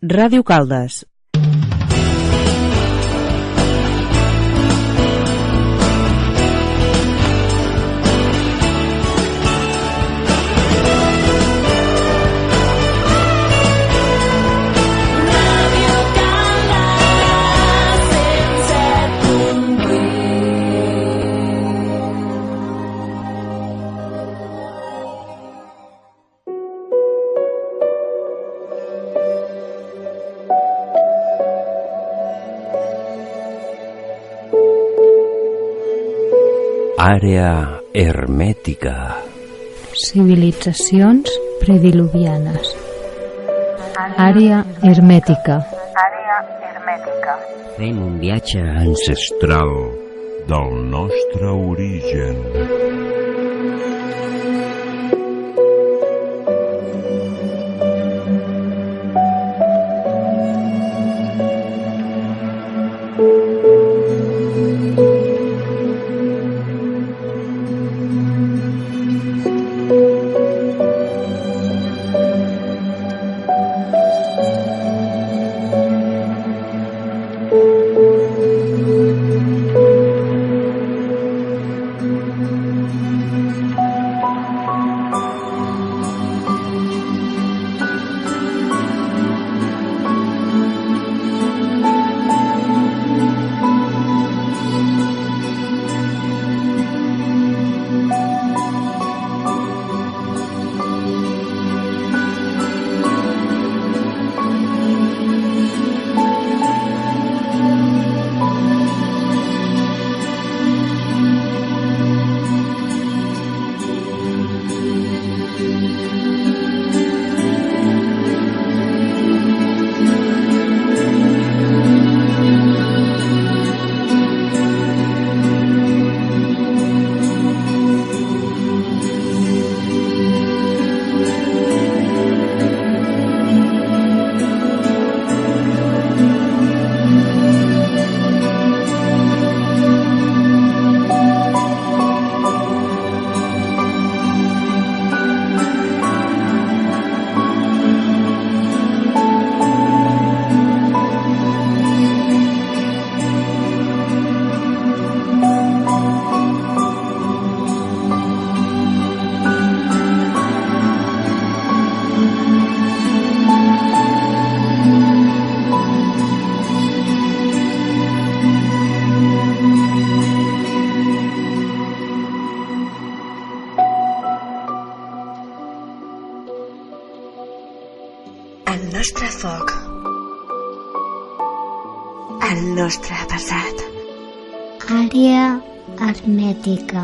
Ràdio Caldes. Àrea hermètica. Civilitzacions prediluvianes. Àrea hermètica. Fem un viatge ancestral del nostre origen. El nostre foc, el nostre passat. Àrea hermètica.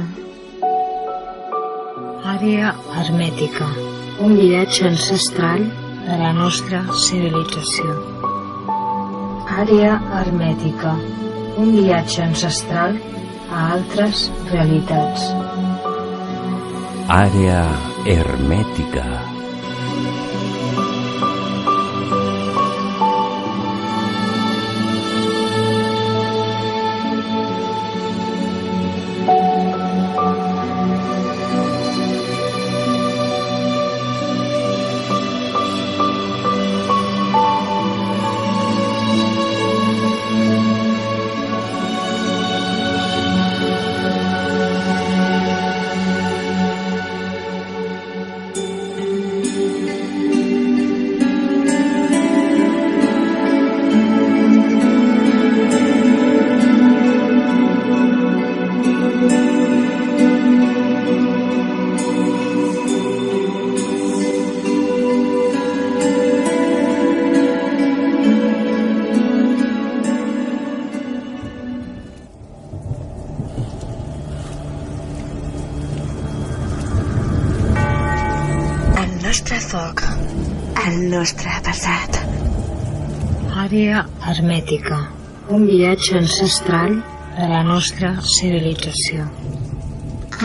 Àrea hermètica. Un viatge ancestral de la nostra civilització. Àrea hermètica. Un viatge ancestral a altres realitats. Àrea hermètica. El nostre foc, el nostre passat. Àrea hermètica. Un viatge ancestral de la nostra civilització.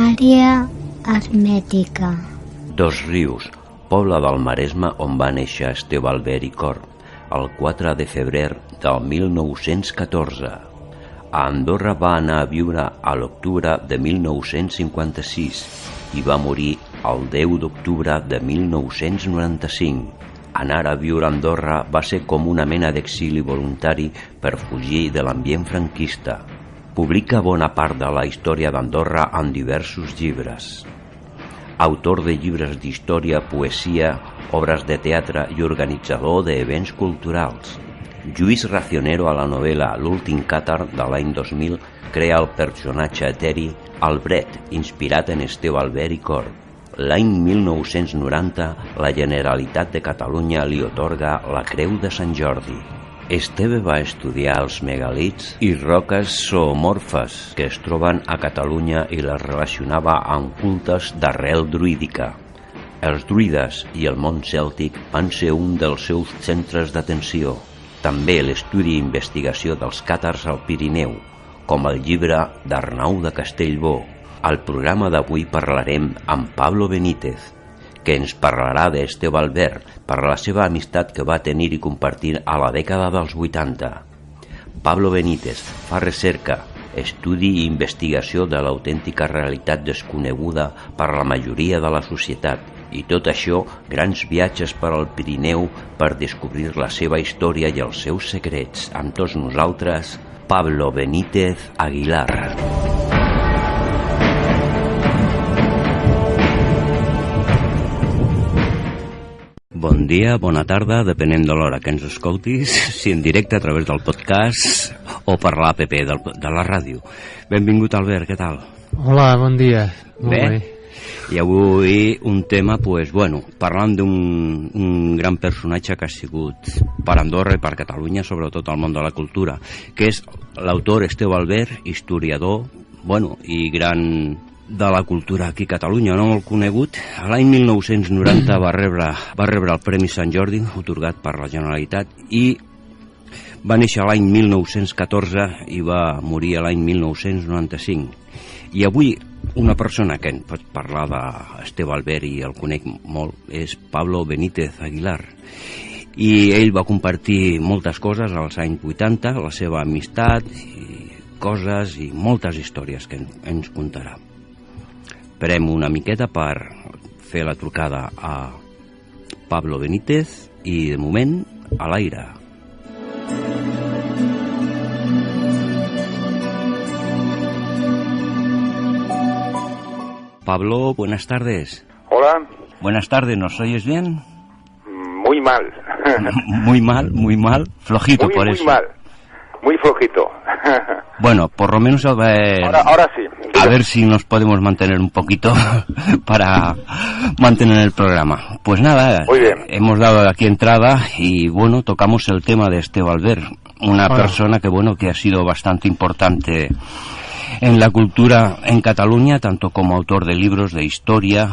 Àrea hermètica. Dosrius, poble del Maresme on va néixer Esteve Albert i Cort, el 4 de febrer del 1914. A Andorra va anar a viure a l'octubre de 1956 i va morir el 10 d'octubre de 1995. Anar a viure a Andorra va ser com una mena d'exili voluntari per fugir de l'ambient franquista. Publica bona part de la història d'Andorra en diversos llibres. Autor de llibres d'història, poesia, obres de teatre i organitzador d'events culturals. Lluís Racionero, a la novel·la L'últim càtar de l'any 2000, crea el personatge eteri Albret, inspirat en Esteve Albert i Corb. L'any 1990, la Generalitat de Catalunya li atorga la Creu de Sant Jordi. Esteve va estudiar els megalits i roques zoomorfes que es troben a Catalunya i les relacionava amb cultes d'arrel druídica. Els druides i el món cèltic van ser un dels seus centres d'atenció. També l'estudi i investigació dels càtars al Pirineu, com el llibre d'Arnau de Castellbó. Al programa d'avui parlarem amb Pablo Benítez, que ens parlarà d'Esteve Albert per la seva amistat que va tenir i compartir a la dècada dels 80. Pablo Benítez fa recerca, estudi i investigació de l'autèntica realitat desconeguda per la majoria de la societat, i tot això, grans viatges per al Pirineu per descobrir la seva història i els seus secrets. Amb tots nosaltres, Pablo Benítez Aguilar. Bon dia, bona tarda, depenent de l'hora que ens escoltis, si en directe a través del podcast o per l'APP de la ràdio. Benvingut, Albert, què tal? Hola, bon dia. Molt bé. I avui un tema, parlant d'un gran personatge que ha sigut per Andorra i per Catalunya, sobretot al món de la cultura, que és l'autor Esteve Albert, historiador, i gran de la cultura aquí a Catalunya, no molt conegut. L'any 1990 va rebre el Premi Sant Jordi, atorgat per la Generalitat, i va néixer l'any 1914 i va morir l'any 1995. I avui una persona que en pot parlar d'Esteve Albert i el conec molt és Pablo Benítez Aguilar. I ell va compartir moltes coses als anys 80, la seva amistat, i coses i moltes històries que ens contarà. Esperem una miqueta per fer la trucada a Pablo Benítez i, de moment, a l'aire. Pablo, buenas tardes. Hola. Buenas tardes, ¿nos oyes bien? Muy mal. Muy mal, flojito por eso. Muy mal, muy flojito. Bueno, por lo menos a ver... Ahora sí. A ver si nos podemos mantener un poquito para mantener el programa. Pues nada, muy bien. Hemos dado aquí entrada y tocamos el tema de Esteve Albert, una persona que ha sido bastante importante en la cultura en Cataluña, tanto como autor de libros de historia,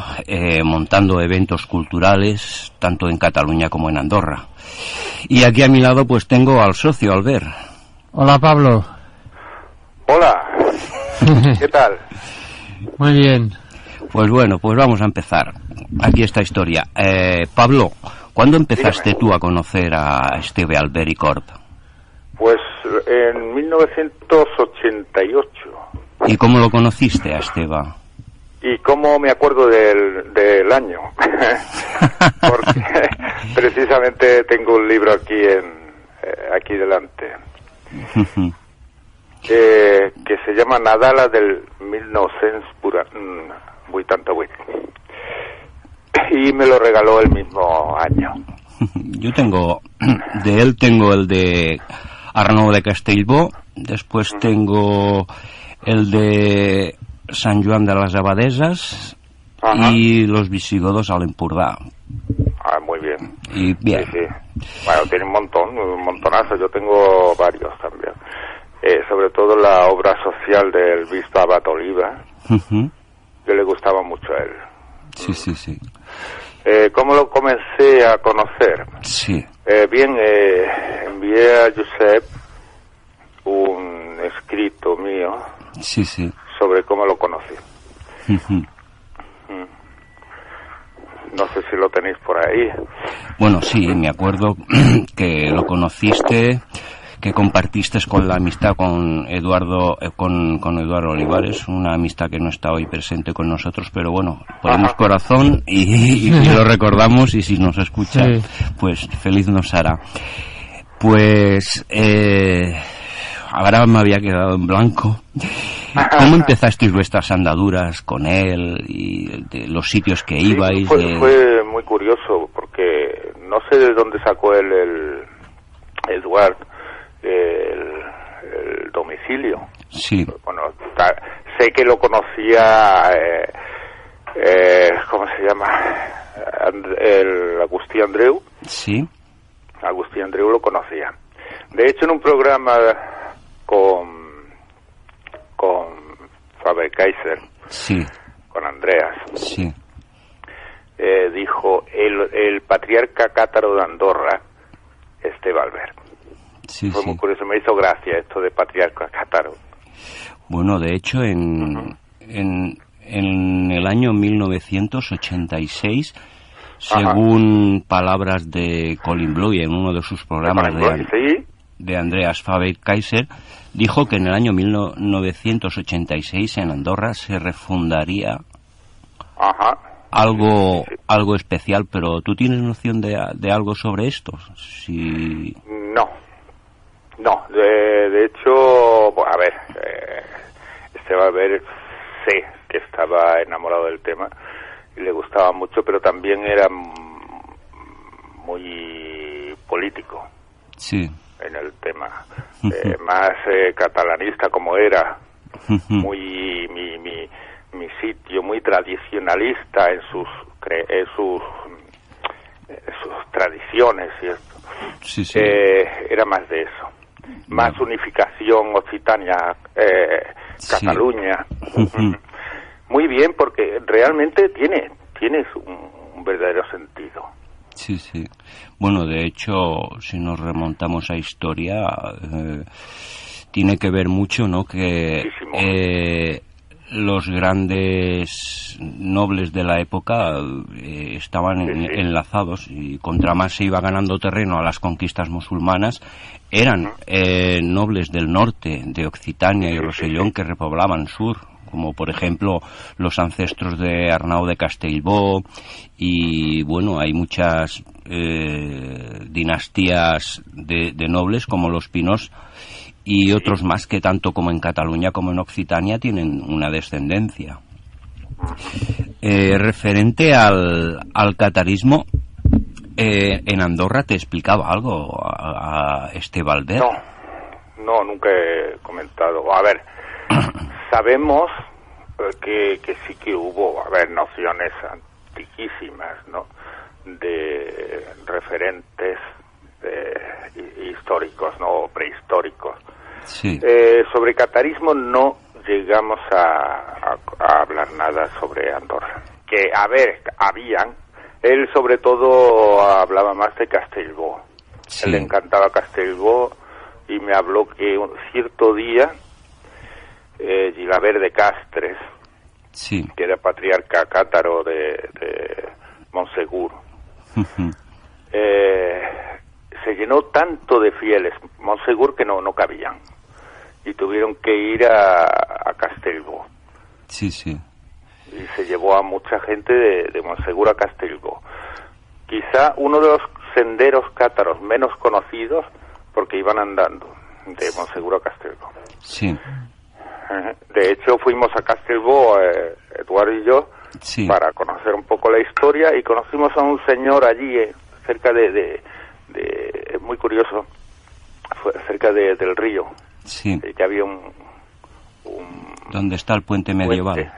montando eventos culturales, tanto en Cataluña como en Andorra. Y aquí a mi lado pues tengo al socio, Albert. Hola, Pablo. Hola. ¿Qué tal? Muy bien. Pues vamos a empezar. Aquí esta historia. Pablo, ¿cuándo empezaste tú a conocer a Esteve Albert y Corb? Pues en 1988. ¿Y cómo lo conociste a Esteve? ¿Y cómo me acuerdo del año? Porque precisamente tengo un libro aquí delante. Que se llama Nadala del 1988 y me lo regaló el mismo año. Yo tengo el de Arnau de Castellbó, después tengo el de San Joan de las Abadesas. Ajá. Y los visigodos al Empordà. Muy bien. Y bien. Sí. Bueno, tiene un montonazo. Yo tengo varios también. Sobre todo la obra social del Bispo Abad Oliva, que le gustaba mucho a él. Sí. ¿Cómo lo comencé a conocer? Sí. Envié a Josep un escrito mío sobre cómo lo conocí. No sé si lo tenéis por ahí. Bueno, sí, me acuerdo que lo conociste... que compartiste con la amistad con Eduardo Olivares, una amistad que no está hoy presente con nosotros, pero bueno, ponemos corazón y lo recordamos, y si nos escucha, pues feliz nos hará. Pues ahora me había quedado en blanco. ¿Cómo empezasteis vuestras andaduras con él y de los sitios que ibais? Fue muy curioso, porque no sé de dónde sacó él el domicilio. Sí. Bueno, sé que lo conocía, ¿cómo se llama? El Agustí Andreu. Sí. Agustí Andreu lo conocía. De hecho, en un programa con Faber-Kaiser, sí, con Andreas, sí, dijo el patriarca cátaro de Andorra, Valverde. Sí, fue muy curioso, me hizo gracia esto de patriarca cátaro. Bueno, de hecho, en el año 1986, según palabras de Colin Bloy en uno de sus programas de Andreas Faber-Kaiser, dijo que en el año 1986 en Andorra se refundaría algo especial, pero ¿tú tienes noción de algo sobre esto? Si... No, de hecho, a ver, Valverde sé que estaba enamorado del tema y le gustaba mucho, pero también era muy político. Sí. En el tema, más catalanista como era, muy mi sitio, muy tradicionalista en sus tradiciones y esto. Sí, sí. Era más de eso, más unificación Occitania, Cataluña. Muy bien, porque realmente tiene un verdadero sentido. Sí, sí. Bueno, de hecho, si nos remontamos a historia, tiene que ver mucho, ¿no? Que los grandes nobles de la época estaban enlazados, y contra más se iba ganando terreno a las conquistas musulmanas, eran nobles del norte, de Occitania y Rosellón, que repoblaban sur, como por ejemplo los ancestros de Arnau de Castellbó, y bueno, hay muchas dinastías de nobles como los Pinós y otros más que tanto como en Cataluña como en Occitania tienen una descendencia. Referente al catarismo, en Andorra, ¿te explicaba algo a Valverde? No, nunca he comentado. A ver, sabemos que sí que hubo, nociones antiquísimas, ¿no?, de referentes históricos, ¿no?, prehistóricos. Sí. Sobre catarismo no llegamos a hablar nada sobre Andorra. Que, habían. Él sobre todo hablaba más de Castellbó. Sí. Él le encantaba Castellbó y me habló que un cierto día Gilabert de Castres, sí, que era patriarca cátaro de Monsegur, se llenó tanto de fieles Monsegur que no cabían y tuvieron que ir a Castellbó. Sí, sí. Y se llevó a mucha gente de Monsegur a Castellbó. Quizá uno de los senderos cátaros menos conocidos, porque iban andando de Monsegur a Castellbó. Sí. De hecho, fuimos a Castellbó, Eduardo y yo, sí, para conocer un poco la historia, y conocimos a un señor allí, cerca de muy curioso, cerca del río. Sí. Que había un ¿dónde está el puente medieval? En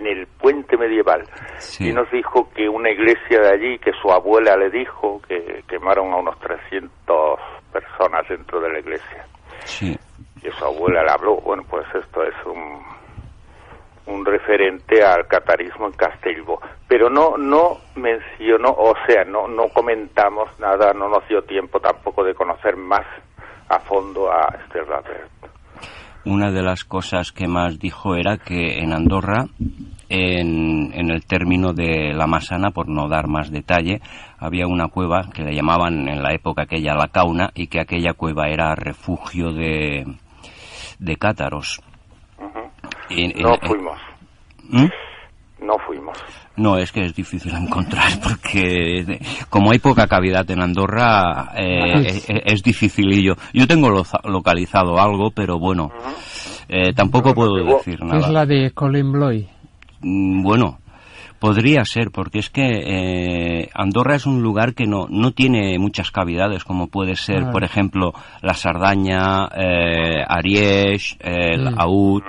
el puente medieval. Sí. Y nos dijo que una iglesia de allí, que su abuela le dijo que quemaron a unos 300 personas dentro de la iglesia. Sí. Y su abuela le habló. Bueno, pues esto es un referente al catarismo en Castellbó. Pero no mencionó, o sea, no comentamos nada, no nos dio tiempo tampoco de conocer más a fondo a Valverde. Una de las cosas que más dijo era que en Andorra en el término de la Massana, por no dar más detalle, había una cueva que le llamaban en la época aquella la Cauna, y que aquella cueva era refugio de cátaros. No fuimos. ¿Mm? No fuimos. No, es que es difícil encontrar, porque como hay poca cavidad en Andorra, es dificilillo. Yo tengo localizado algo, pero bueno, tampoco puedo decir nada. ¿Es la de Colin Bloy? Bueno, podría ser, porque es que Andorra es un lugar que no tiene muchas cavidades, como puede ser, por ejemplo, la Sardaña, Ariège, el Aut.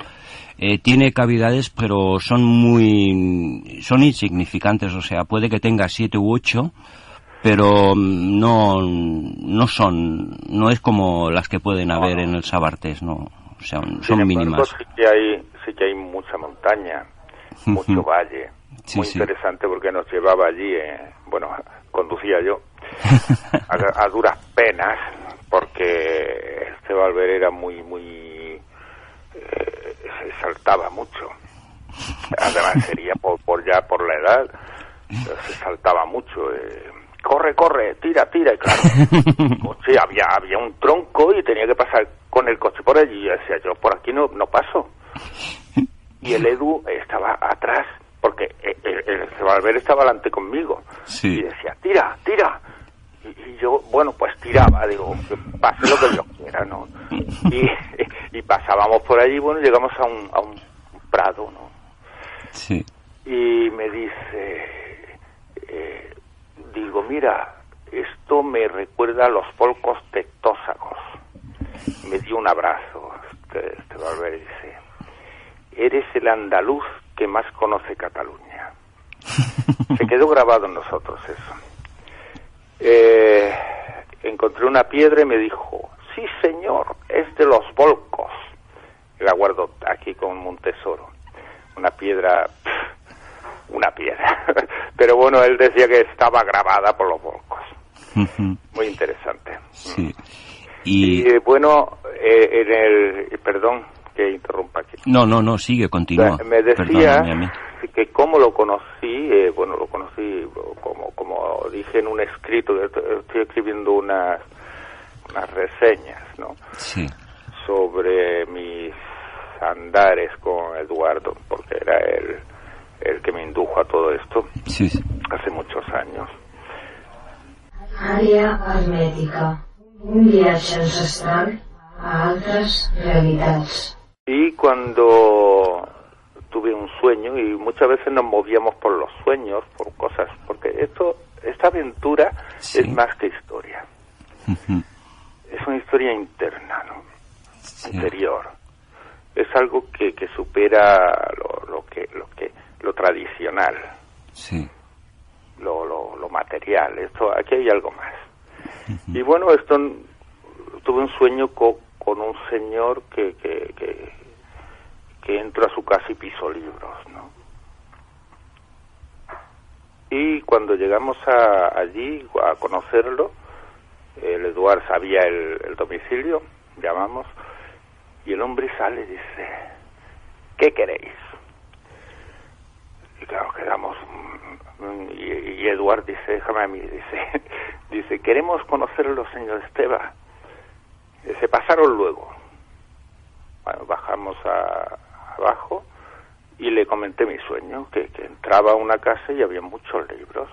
Tiene cavidades, pero son insignificantes, o sea, puede que tenga 7 u 8, pero no es como las que pueden haber en el Sabartés, no, o sea, son mínimas. Sí que hay mucha montaña, mucho valle, muy interesante, porque nos llevaba allí, conducía yo a duras penas, porque este Valver era muy se saltaba mucho. Además sería por la edad, se saltaba mucho. Corre, tira, y claro, sí, había un tronco y tenía que pasar con el coche por allí, y decía yo, por aquí no paso. Y el Edu estaba atrás, porque el Valver estaba delante conmigo, y decía, tira. Y yo, pues tiraba, digo, pase lo que yo quiera, ¿no? Y pasábamos por allí, llegamos a un prado, ¿no? Sí. Y me dice, digo, mira, esto me recuerda a los folcos tectósagos. Me dio un abrazo, este Valver, y dice, eres el andaluz que más conoce Cataluña. Se quedó grabado en nosotros eso. Encontré una piedra y me dijo, sí señor, es de los volcos. La guardo aquí como un tesoro. Una piedra. Pero bueno, él decía que estaba grabada por los volcos. Muy interesante. Sí. Y perdón que interrumpa aquí. No, sigue, continúa. Me decía que cómo lo conocí, lo conocí como dije en un escrito, estoy escribiendo unas reseñas, ¿no? Sí. Sobre mis andares con Eduardo, porque era el que me indujo a todo esto, hace muchos años. Àrea hermètica, un viatge ancestral a altres realitats. Y cuando tuve un sueño, y muchas veces nos movíamos por los sueños, por cosas, porque esta aventura es más que historia. Es una historia interna, ¿no? Interior. Es algo que supera lo tradicional. Sí. Lo material. Aquí hay algo más. Y tuve un sueño con un señor que entró a su casa y pisó libros, ¿no? Y cuando llegamos allí a conocerlo, el Eduard sabía el domicilio, llamamos, y el hombre sale y dice, ¿qué queréis? Y claro, quedamos, y Eduard dice, déjame a mí, dice, queremos conocerlo, señor Esteba. Se pasaron luego. Bueno, bajamos abajo y le comenté mi sueño, que entraba a una casa y había muchos libros.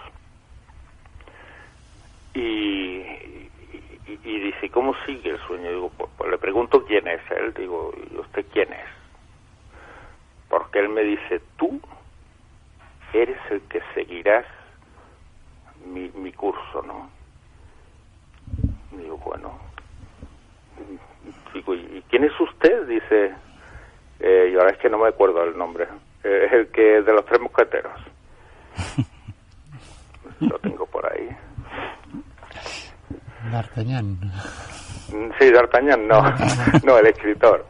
Y dice, ¿cómo sigue el sueño? Digo, pues le pregunto quién es él. Digo, ¿y usted quién es? Porque él me dice, tú eres el que seguirás mi curso, ¿no? Digo, bueno. Digo, ¿y quién es usted? Dice, y ahora es que no me acuerdo el nombre. Es el que de los 3 mosqueteros. Lo tengo por ahí. D'Artagnan. Sí, D'Artagnan no, el escritor.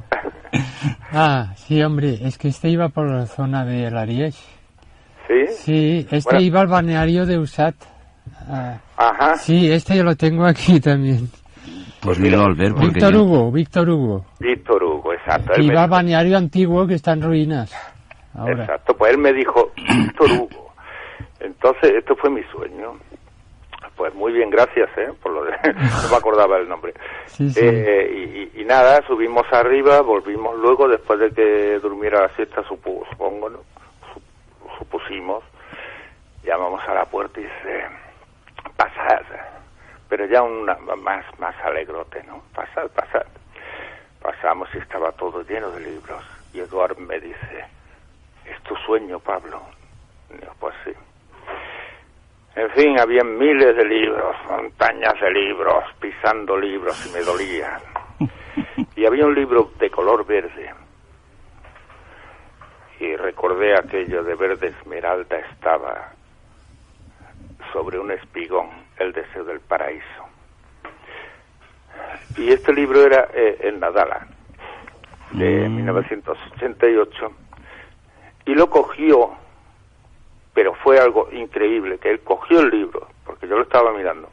Sí, hombre, es que este iba por la zona de Ariège. ¿Sí? Sí, iba al balneario de Usat. Ajá. Sí, yo lo tengo aquí también. Pues mira, al ver, porque Víctor Hugo, exacto. Iba al balneario antiguo que está en ruinas. ahora. Exacto, pues él me dijo, Víctor Hugo. Entonces, esto fue mi sueño. Pues muy bien, gracias, por lo de... no me acordaba el nombre. Sí, sí. Y nada, subimos arriba, volvimos luego, después de que durmiera la siesta, supongo, ¿no? Supusimos, llamamos a la puerta y dice, pasad, pero ya más alegrote, ¿no? Pasad. Pasamos y estaba todo lleno de libros, y Eduard me dice, ¿es tu sueño, Pablo? Y yo, pues sí. En fin, había miles de libros, montañas de libros, pisando libros y me dolían. Y había un libro de color verde. Y recordé aquello de verde esmeralda estaba sobre un espigón, el deseo del paraíso. Y este libro era El Nadala, de 1988. Y lo cogió, pero fue algo increíble, que él cogió el libro, porque yo lo estaba mirando,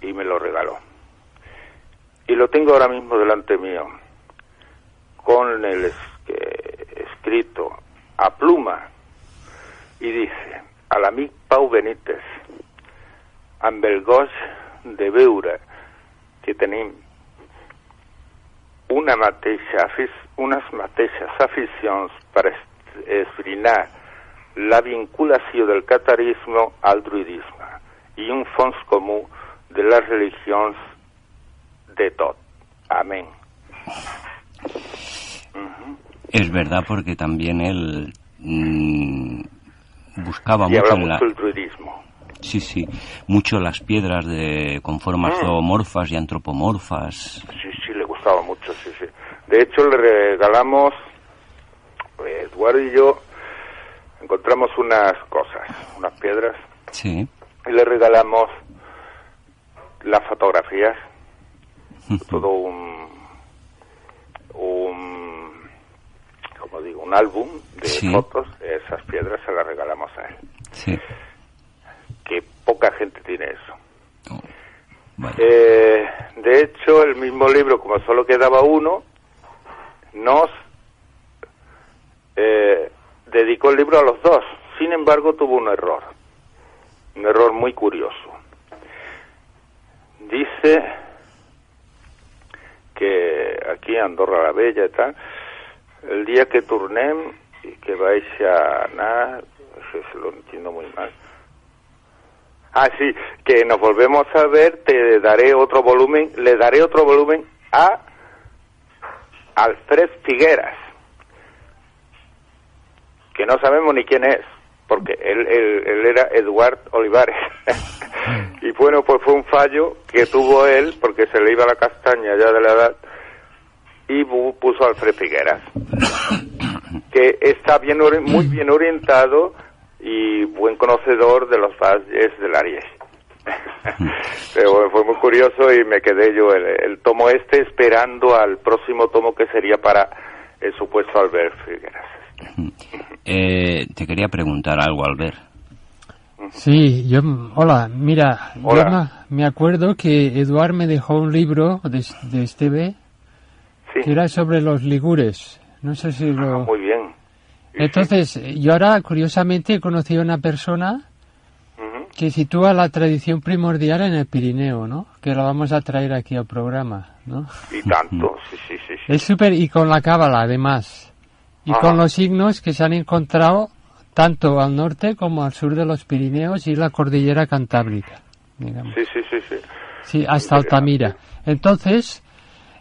y me lo regaló. Y lo tengo ahora mismo delante mío, con el escrito a pluma, y dice, a l'amic Pau Benítez, amb el goig de veure que tenim unes mateixes aficions per esbrinar la vinculació del catarisme al druidisme i un fons comú de les religions de tot. Amén. Es verdad, porque también él buscaba y mucho, mucho el druidismo. Sí, mucho las piedras con formas zoomorfas y antropomorfas. Sí, le gustaba mucho, sí. De hecho, le regalamos, Eduardo y yo, encontramos unas cosas, unas piedras, sí, y le regalamos las fotografías, todo un álbum de fotos de esas piedras, se las regalamos a él. Sí. Que poca gente tiene eso. Oh, vale. De hecho, el mismo libro, como solo quedaba uno, nos dedicó el libro a los dos. Sin embargo, tuvo un error muy curioso. Dice que aquí en Andorra la Bella y tal, el día que tornem y que vais a anar, eso lo entiendo muy mal. Ah, sí, que nos volvemos a ver, le daré otro volumen a Alfred Figueras, que no sabemos ni quién es, porque él era Eduard Olivares. Y bueno, pues fue un fallo que tuvo él, porque se le iba la castaña ya de la edad, y puso a Alfred Figueras, que está muy bien orientado y buen conocedor de los valles del Ariège. Pero bueno, fue muy curioso y me quedé yo el tomo esperando al próximo tomo, que sería para el supuesto Albert Figueras. Te quería preguntar algo, Albert. Sí, hola, mira, yo me acuerdo que Eduard me dejó un libro de Esteve, que era sobre los ligures. No sé si lo... muy bien. Entonces, yo ahora, curiosamente, he conocido a una persona que sitúa la tradición primordial en el Pirineo, ¿no? Que la vamos a traer aquí al programa, ¿no? Y tanto, sí. Es súper, y con la cábala, además. Y con los signos que se han encontrado tanto al norte como al sur de los Pirineos y la cordillera Cantábrica, digamos. Sí. Sí, hasta Altamira. Entonces,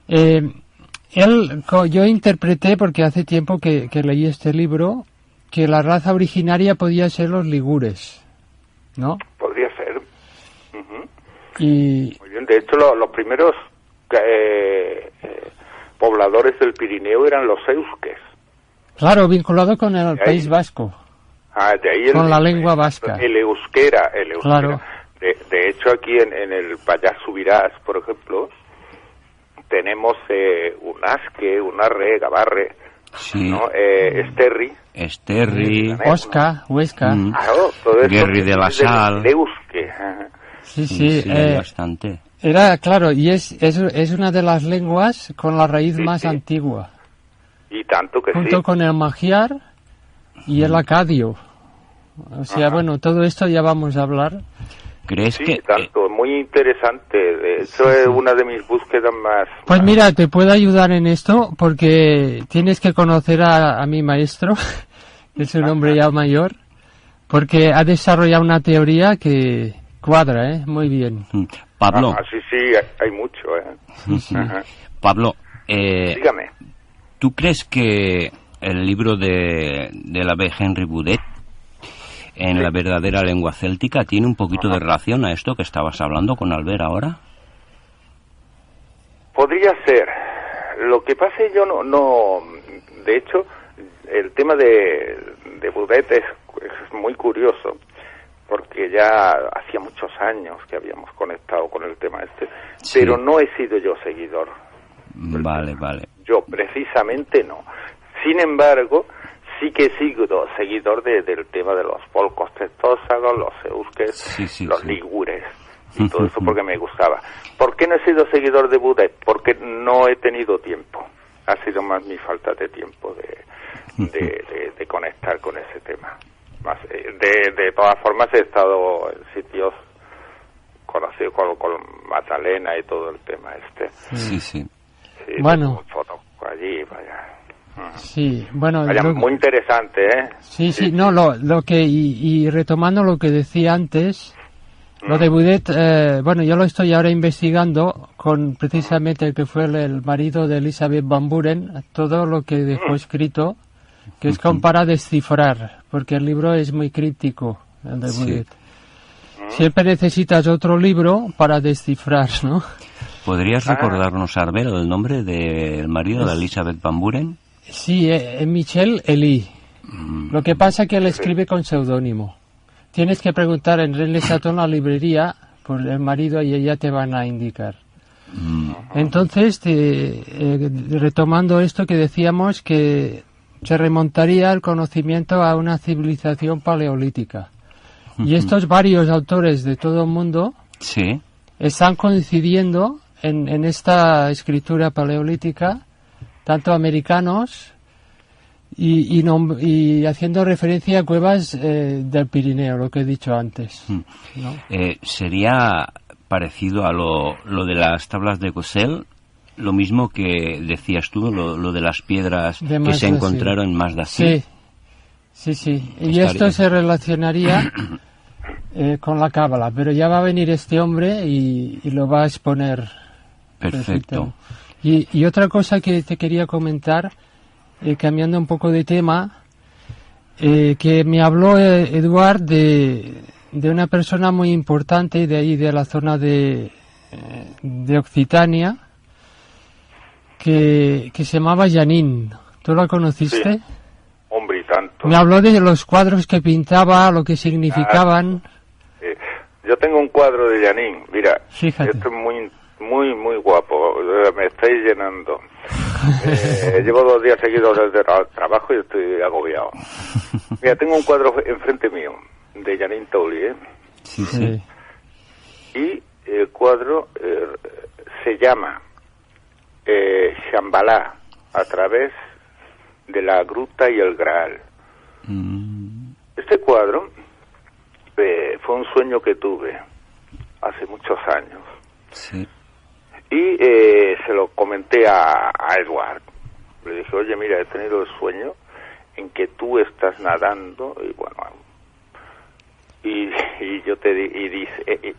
yo interpreté, porque hace tiempo que leí este libro, que la raza originaria podía ser los ligures, ¿no? Podría ser. Y... Muy bien, de hecho los primeros pobladores del Pirineo eran los eusques. Claro, vinculado con el País Vasco. De ahí con la lengua vasca. El euskera. Claro. De hecho, aquí en el Pallars Sobirás, por ejemplo, tenemos un asque, un arre, gabarre, sí, ¿no? Esterri, Huesca. Claro, todo eso Guerri de la Sal. El euske. Sí, bastante. Era, claro, y es una de las lenguas con la raíz más antigua. Y tanto que junto con el magiar y el acadio. O sea, bueno, todo esto ya vamos a hablar. ¿Crees que...? Tanto, muy interesante. Eso es una de mis búsquedas más... Pues mira, te puedo ayudar en esto porque tienes que conocer a mi maestro, que es un hombre ya mayor, porque ha desarrollado una teoría que cuadra, muy bien. Pablo. Sí, hay mucho, Sí. Pablo, dígame. ¿Tú crees que el libro de l'abbé Henry Boudet, en la verdadera lengua céltica, tiene un poquito de relación a esto que estabas hablando con Albert ahora? Podría ser. Lo que pasa es yo no... De hecho, el tema de Boudet es muy curioso, porque ya hacía muchos años que habíamos conectado con el tema pero no he sido yo seguidor. Vale. Yo precisamente no. Sin embargo, sí que he sido seguidor del tema de los polcos testósagos, los eusques, los ligures, y todo eso porque me gustaba. ¿Por qué no he sido seguidor de Boudet? Porque no he tenido tiempo. Ha sido más mi falta de tiempo de conectar con ese tema. De todas formas he estado en sitios conocidos con Magdalena y todo el tema Sí, bueno, fotos allí, vaya. Sí, bueno, muy interesante, Sí, no, lo que y retomando lo que decía antes, lo de Boudet, bueno, yo lo estoy ahora investigando con precisamente el que fue el marido de Elisabeth Van Buren, todo lo que dejó escrito, que es como para descifrar, porque el libro es muy crítico, el de Boudet. Siempre necesitas otro libro para descifrar, ¿no? ¿Podrías recordarnos, Arbel, el nombre del marido de Elisabeth Van Buren? Sí, Michel Elie. Lo que pasa es que él escribe con seudónimo. Tienes que preguntar en Rennes Chateau, la librería, por el marido y ella te van a indicar. Entonces, retomando esto que decíamos, que se remontaría el conocimiento a una civilización paleolítica. Y estos varios autores de todo el mundo están coincidiendo en esta escritura paleolítica, tanto americanos y haciendo referencia a cuevas del Pirineo, lo que he dicho antes. ¿No? ¿Sería parecido a lo de las tablas de Gosel? Lo mismo que decías tú, lo de las piedras que se encontraron en Mazdasí. Sí. Y esto se relacionaría con la Cábala, pero ya va a venir este hombre y lo va a exponer. Perfecto. Y otra cosa que te quería comentar, cambiando un poco de tema, que me habló Eduard de una persona muy importante de ahí, de la zona de Occitania, que se llamaba Janine. ¿Tú la conociste? Sí. Hombre, y tanto. Me habló de los cuadros que pintaba, lo que significaban. Yo tengo un cuadro de Janine, mira, Fíjate. Esto es muy guapo, me estáis llenando. Llevo 2 días seguidos desde el trabajo y estoy agobiado. Mira, tengo un cuadro enfrente mío de Janine Taulier. Sí. Y el cuadro se llama Shambhala, a través de la gruta y el Graal. Este cuadro fue un sueño que tuve hace muchos años. Sí. Y se lo comenté a Eduard. Le dije, oye, mira, he tenido el sueño en que tú estás nadando y bueno, y yo te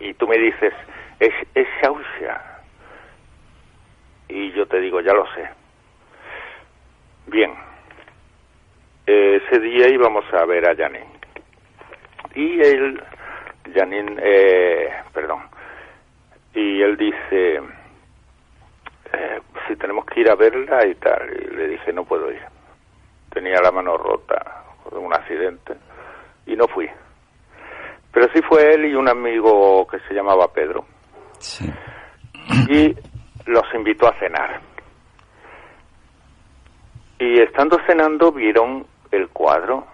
y tú me dices, es Shausha. Y yo te digo, ya lo sé. Bien. Ese día íbamos a ver a Janine. Y y él dice, si tenemos que ir a verla y tal. Y le dije, no puedo ir. Tenía la mano rota por un accidente y no fui. Pero sí fue él y un amigo que se llamaba Pedro. Sí. Y los invitó a cenar. Y estando cenando vieron el cuadro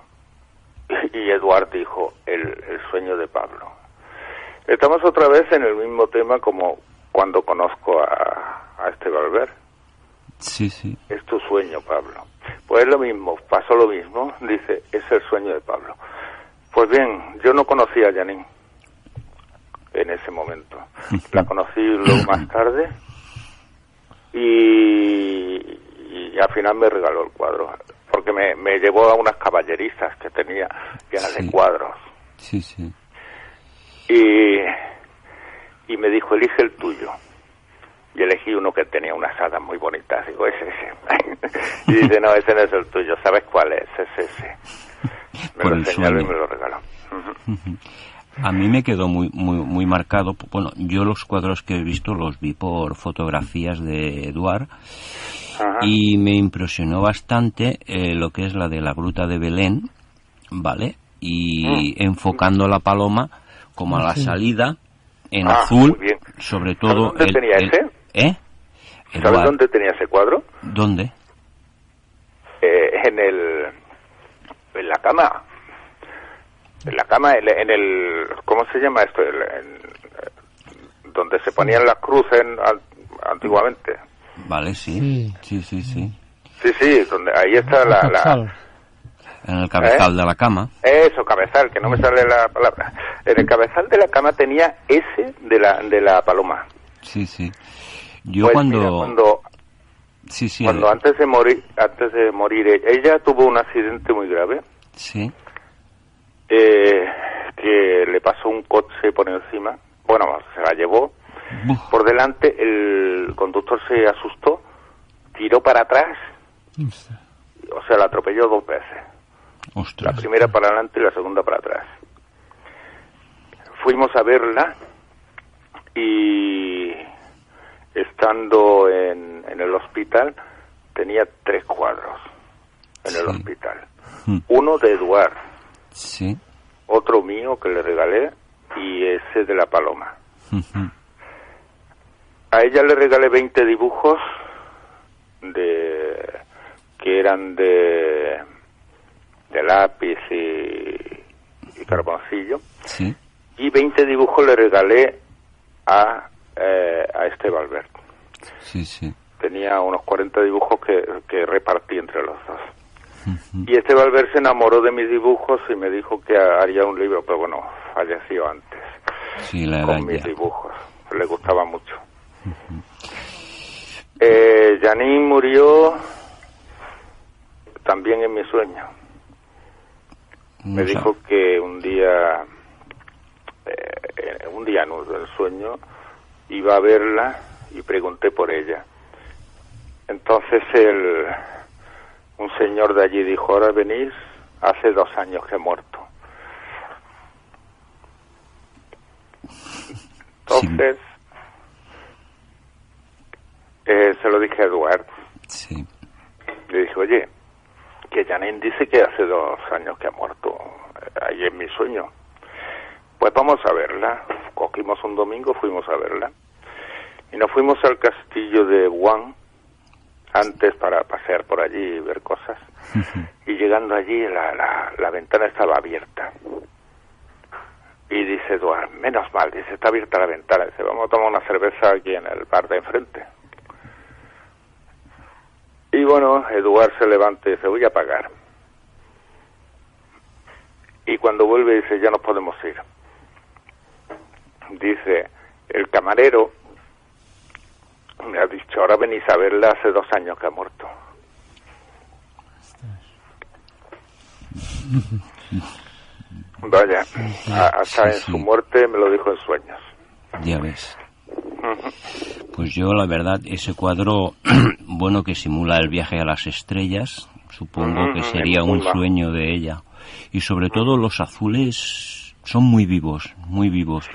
y Eduard dijo, el sueño de Pablo. Estamos otra vez en el mismo tema como cuando conozco a este Valver. Sí, sí. Es tu sueño, Pablo. Pues es lo mismo, pasó lo mismo, dice, es el sueño de Pablo. Pues bien, yo no conocía a Janine en ese momento. La conocí luego más tarde y al final me regaló el cuadro, porque me llevó a unas caballerizas que tenía llenas de cuadros. Sí, sí. Y me dijo, elige el tuyo. Y elegí uno que tenía unas hadas muy bonitas. Digo, es ese. Y dice, no, ese no es el tuyo. ¿Sabes cuál es? Es ese. Me lo señaló y me lo regaló. A mí me quedó muy marcado. Bueno, yo los cuadros que he visto los vi por fotografías de Eduard. Y me impresionó bastante lo que es la de la Gruta de Belén, ¿vale? Y enfocando la paloma como a la salida, en azul, sobre todo... ¿Dónde tenía ese? ¿Sabes dónde tenía ese cuadro? ¿Dónde? En la cama. En la cama, en el... ¿Cómo se llama esto? Donde se ponían las cruces antiguamente. Vale, sí. Sí, donde, ahí está la... En el cabezal de la cama. Eso, cabezal, que no me sale la palabra. En el cabezal de la cama tenía ese de la paloma. Sí, sí. Yo pues cuando antes de morir, ella tuvo un accidente muy grave. Sí. Que le pasó un coche por encima. Bueno, se la llevó por delante. El conductor se asustó, tiró para atrás. O sea, la atropelló 2 veces. Ostras. La primera para adelante y la segunda para atrás. Fuimos a verla y estando en el hospital tenía 3 cuadros en el hospital. Uno de Eduard, otro mío que le regalé y ese de la paloma. A ella le regalé 20 dibujos que eran de lápiz y carboncillo, y 20 dibujos le regalé a este Valverde. Tenía unos 40 dibujos que repartí entre los dos. Y este Valverde se enamoró de mis dibujos y me dijo que haría un libro, pero bueno, falleció antes con mis dibujos, le gustaba mucho. Janine murió también en mi sueño. Me dijo que un día en el sueño iba a verla y pregunté por ella. Entonces un señor de allí dijo, ahora venís, hace 2 años que he muerto. Entonces se lo dije a Eduard. Le dije, oye, que Janine dice que hace 2 años que ha muerto, ahí en mi sueño. Pues vamos a verla. Cogimos un domingo, fuimos a verla. Y nos fuimos al castillo de Guan, antes para pasear por allí y ver cosas. Y llegando allí, la ventana estaba abierta. Y dice Eduard, menos mal, dice, está abierta la ventana. Dice, vamos a tomar una cerveza aquí en el bar de enfrente. Y bueno, Eduard se levanta y dice, voy a pagar. Y cuando vuelve dice, ya nos podemos ir. Dice, el camarero me ha dicho, ahora venís a verla, hace 2 años que ha muerto. Vaya, hasta en su muerte me lo dijo en sueños. Ya ves. Pues yo, la verdad, ese cuadro, bueno, que simula el viaje a las estrellas, supongo que sería un sueño de ella. Y sobre todo los azules son muy vivos, muy vivos.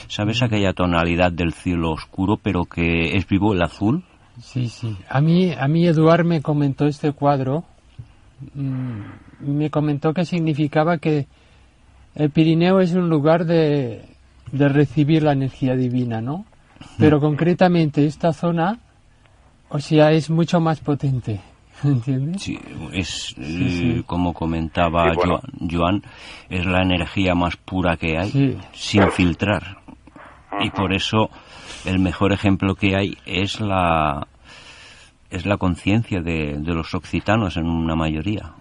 ¿Sabes aquella tonalidad del cielo oscuro, pero que es vivo el azul? Sí. A mí Eduard me comentó este cuadro, me comentó que significaba que el Pirineo es un lugar de recibir la energía divina, ¿no? Pero concretamente esta zona, o sea, es mucho más potente, ¿entiendes? Sí, es como comentaba Joan, es la energía más pura que hay, sin filtrar. Y por eso el mejor ejemplo que hay es es la conciencia de los occitanos en una mayoría.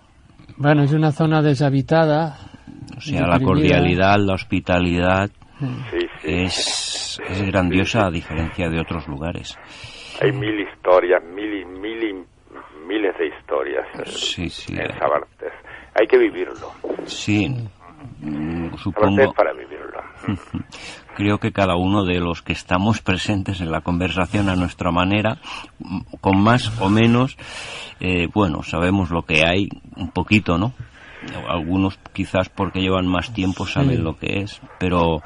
Bueno, es una zona deshabitada. O sea, la cordialidad, la hospitalidad es grandiosa a diferencia de otros lugares. Hay mil historias, miles de historias en Sabartés. Hay que vivirlo. Sí, supongo. Para vivirlo. Creo que cada uno de los que estamos presentes en la conversación a nuestra manera, con más o menos, bueno, sabemos lo que hay un poquito, ¿no? Algunos quizás porque llevan más tiempo saben lo que es, pero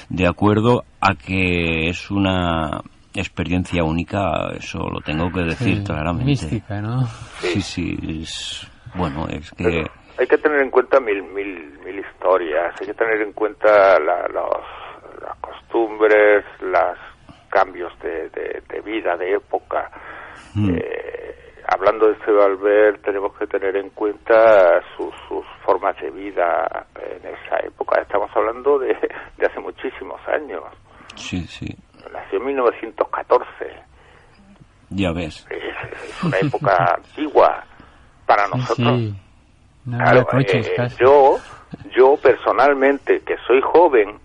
de acuerdo a que es una experiencia única, eso lo tengo que decir claramente. Mística, ¿no? Sí, bueno, es que... Pero hay que tener en cuenta mil historias, hay que tener en cuenta las costumbres, los cambios de vida, de época. Hablando de Cebalver, tenemos que tener en cuenta sus formas de vida en esa época. Estamos hablando de hace muchísimos años. Sí. Nació en 1914. Ya ves. Es una época antigua para nosotros. Sí. No, claro, coches, yo personalmente, que soy joven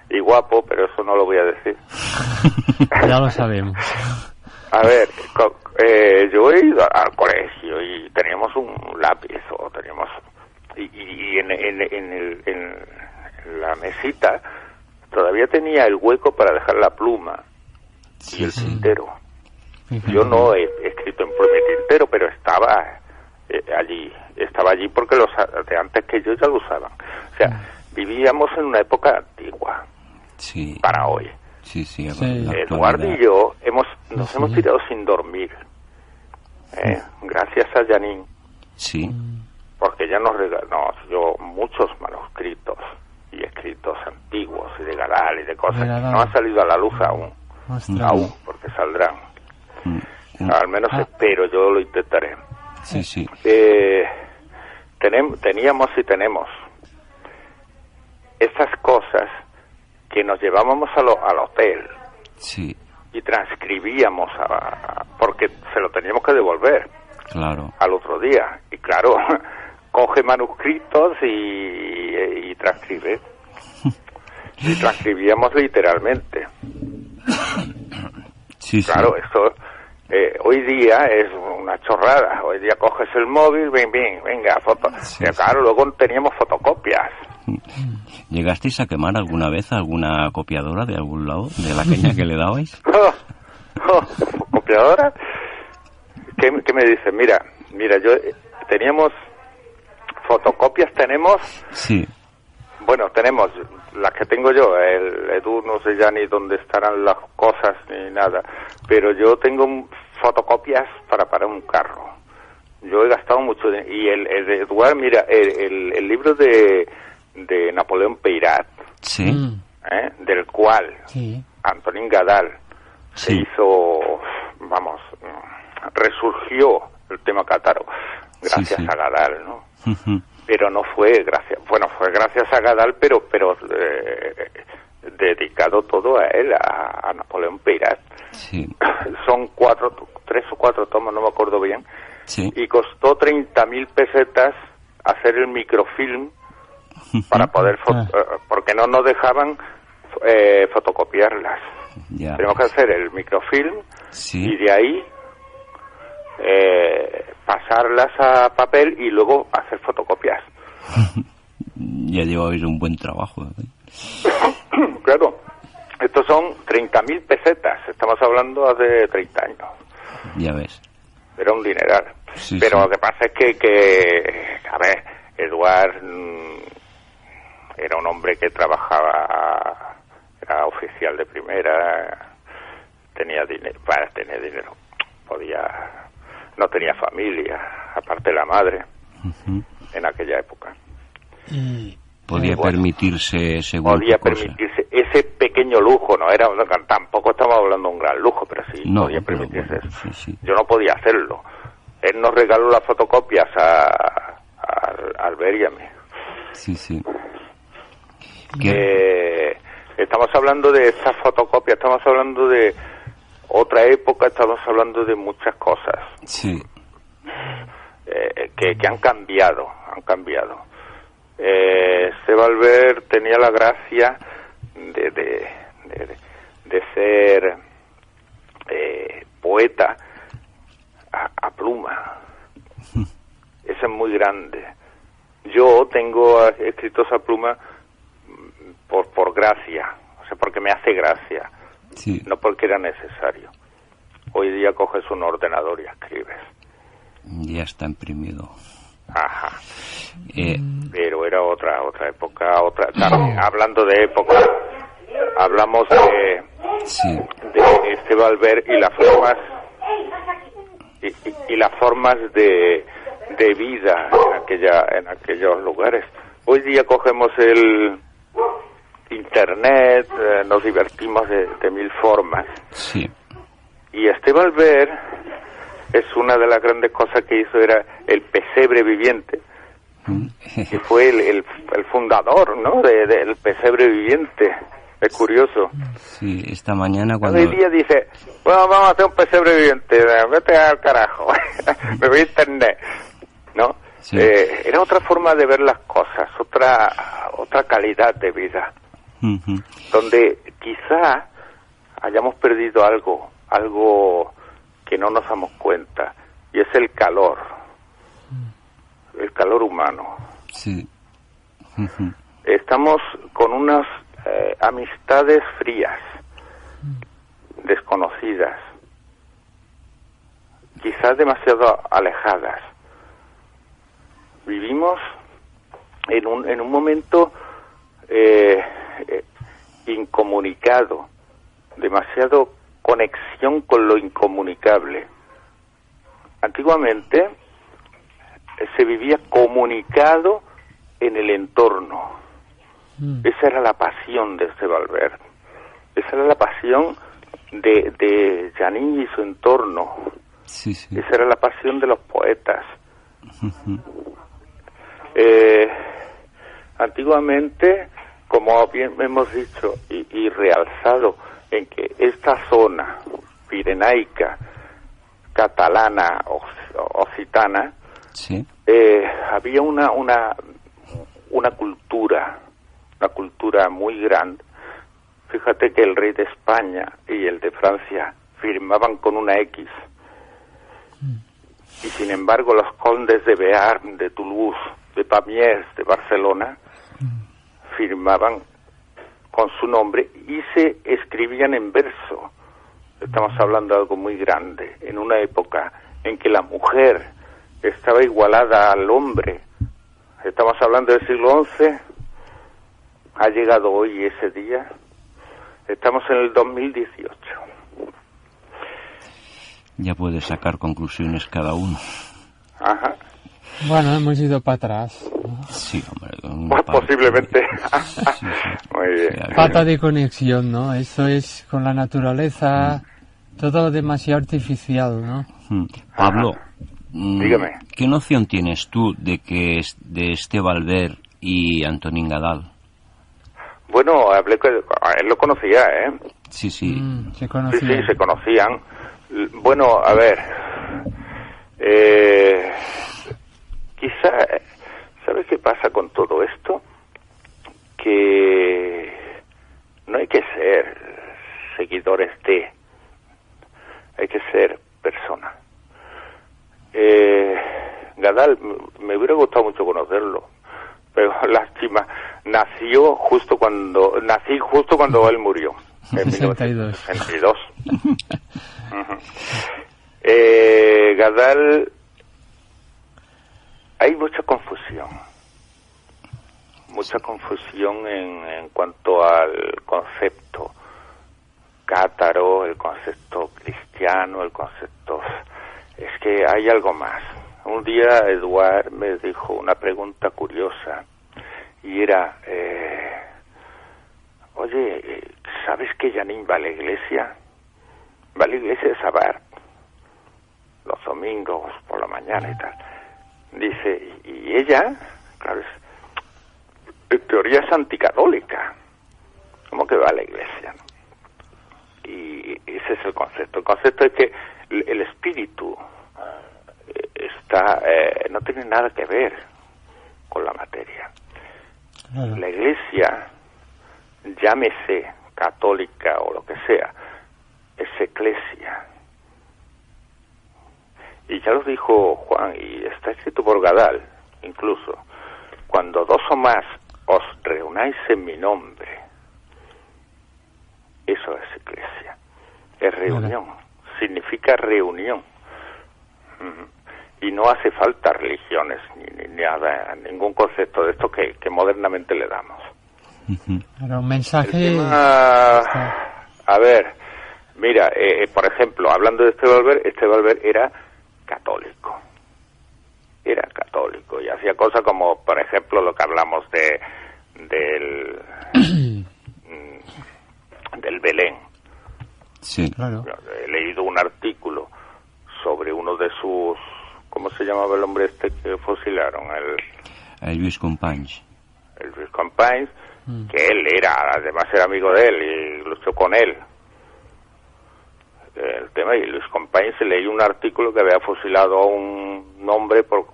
y guapo, pero eso no lo voy a decir. Ya lo sabemos. A ver, yo he ido al colegio y teníamos un lápiz o teníamos y en la mesita todavía tenía el hueco para dejar la pluma y el tintero. Yo no he escrito en pluma y tintero, pero estaba allí porque los de antes que yo ya lo usaban. O sea, vivíamos en una época antigua para hoy. Eduardo y yo nos hemos tirado sin dormir, gracias a Janine. Sí. Porque ella nos dio muchos manuscritos y escritos antiguos y de Gadal y de cosas que no han salido a la luz aún, porque saldrán. Al menos espero, yo lo intentaré. Sí. Teníamos y tenemos esas cosas que nos llevábamos al hotel y transcribíamos porque se lo teníamos que devolver al otro día. Y claro, coge manuscritos y transcribe. Y transcribíamos literalmente. Claro, esto hoy día es una chorrada. Hoy día coges el móvil, venga, foto. Claro, luego teníamos fotocopias. ¿Llegasteis a quemar alguna vez alguna copiadora de algún lado, de la caña que le dabais? ¿Copiadora? ¿Qué me dices? Mira, teníamos fotocopias, tenemos... Sí. Bueno, tenemos las que tengo yo, el Edu no sé ya ni dónde estarán las cosas ni nada, pero yo tengo fotocopias para un carro. Yo he gastado mucho y el Eduard, mira, el libro de Napoleón Peyrat, del cual Antonín Gadal se hizo, resurgió el tema cátaro gracias a Gadal, ¿no? Pero no fue fue gracias a Gadal, pero dedicado todo a él, a Napoleón Peyrat. Son 3 o 4 tomos, no me acuerdo bien, y costó 30.000 pesetas hacer el microfilm para poder porque no nos dejaban fotocopiarlas. Tenemos que hacer el microfilm y de ahí pasarlas a papel y luego hacer fotocopias. Ya lleváis un buen trabajo. Claro, estos son 30.000 pesetas, estamos hablando hace 30 años. Ya ves. Era un dineral. Pero lo que pasa es que a ver, Eduard era un hombre que trabajaba, era oficial de primera, tenía dinero, para tener dinero, no tenía familia, aparte de la madre, en aquella época. Podía permitirse ese pequeño lujo, tampoco estamos hablando de un gran lujo, pero podía permitirse eso. Yo no podía hacerlo. Él nos regaló las fotocopias a Albert y a mí. Estamos hablando de esas fotocopias, estamos hablando de otra época, estamos hablando de muchas cosas. Sí. Que han cambiado. Sebald tenía la gracia de ser poeta a pluma. Eso es muy grande. Yo tengo escritos a pluma por gracia, o sea, porque me hace gracia, sí. No porque era necesario. Hoy día coges un ordenador y escribes. Ya está imprimido. Ajá. Pero era otra época, también, hablando de época, hablamos de Sebald y las formas y las formas de vida en aquellos lugares. Hoy día cogemos el internet, nos divertimos de mil formas. Sí. Y Sebald es una de las grandes cosas que hizo, era el pesebre viviente, que fue el fundador, ¿no?, del pesebre viviente. Es curioso. Sí, esta mañana cuando... Hoy día dice, bueno, vamos a hacer un pesebre viviente, vete al carajo, me voy a internet, ¿no? Sí. Era otra forma de ver las cosas, otra calidad de vida, donde quizá hayamos perdido algo que no nos damos cuenta, y es el calor humano. Sí. Estamos con unas amistades frías, desconocidas, quizás demasiado alejadas. Vivimos en un momento incomunicado, demasiado conexión con lo incomunicable. Antiguamente se vivía comunicado en el entorno. Esa era la pasión de Sebald. Esa era la pasión de Janín y su entorno. Sí, sí. Esa era la pasión de los poetas. Antiguamente, como bien hemos dicho y realzado, en que esta zona pirenaica, catalana, occitana, sí. Había una cultura muy grande. Fíjate que el rey de España y el de Francia firmaban con una X, y sin embargo los condes de Bearn, de Toulouse, de Pamiers, de Barcelona, firmaban con su nombre y se escribían en verso. Estamos hablando de algo muy grande, en una época en que la mujer estaba igualada al hombre. Estamos hablando del siglo XI. Ha llegado hoy ese día. Estamos en el 2018. Ya puede sacar conclusiones cada uno. Ajá. Bueno, hemos ido para atrás, ¿no? Sí, hombre. Pues posiblemente. Sí. Muy bien. Falta de conexión, ¿no? Esto es con la naturaleza, todo demasiado artificial, ¿no? Pablo, dígame. ¿Qué noción tienes tú de Sebald y Antonín Gadal? Bueno, hablé con él, lo conocía, ¿eh? Sí. Se conocían. Sí, se conocían. Bueno, a ver, quizá, ¿sabes qué pasa con todo esto? Que no hay que ser seguidores hay que ser persona. Gadal, me hubiera gustado mucho conocerlo, pero lástima, nací justo cuando él murió, en 1962. Gadal, hay mucha confusión en cuanto al concepto cátaro, el concepto cristiano, el concepto... Es que hay algo más. Un día Eduard me dijo una pregunta curiosa y era, oye, ¿sabes que Janín va a la iglesia? Va a la iglesia de Sabart los domingos por la mañana y tal. Dice, y ella, claro, en teoría es anticatólica. ¿Cómo que va a la iglesia, no? Y ese es el concepto. El concepto es que el espíritu no tiene nada que ver con la materia. La Iglesia, llámese católica o lo que sea, es eclesia. Y ya lo dijo Juan, y está escrito por Gadal, incluso, cuando dos o más os reunáis en mi nombre, eso es eclesia, es reunión, significa reunión. Y no hace falta religiones ni nada, ningún concepto de esto que modernamente le damos. Pero un mensaje... A ver, mira, por ejemplo, hablando de Esteban Albert era católico. Era católico y hacía cosas como, por ejemplo, lo que hablamos del Belén. Sí, claro. He leído un artículo sobre uno de sus... ¿Cómo se llamaba el hombre este que fusilaron? El Lluís Companys. El Lluís Companys, que él además era amigo de él y luchó con él. El tema, y Lluís Companys se leí un artículo que había fusilado a un hombre por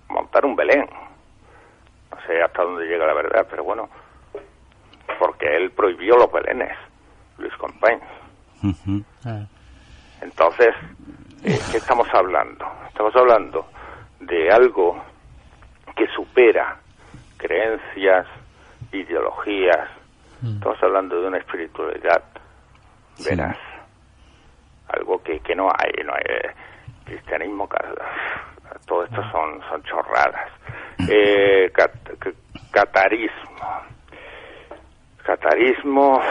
montar un Belén. No sé hasta dónde llega la verdad, pero bueno, porque él prohibió los belenes, Lluís Companys. Entonces, ¿qué estamos hablando? Estamos hablando de algo que supera creencias, ideologías. Estamos hablando de una espiritualidad veraz. Algo que no hay cristianismo, todo esto son chorradas. Catarismo,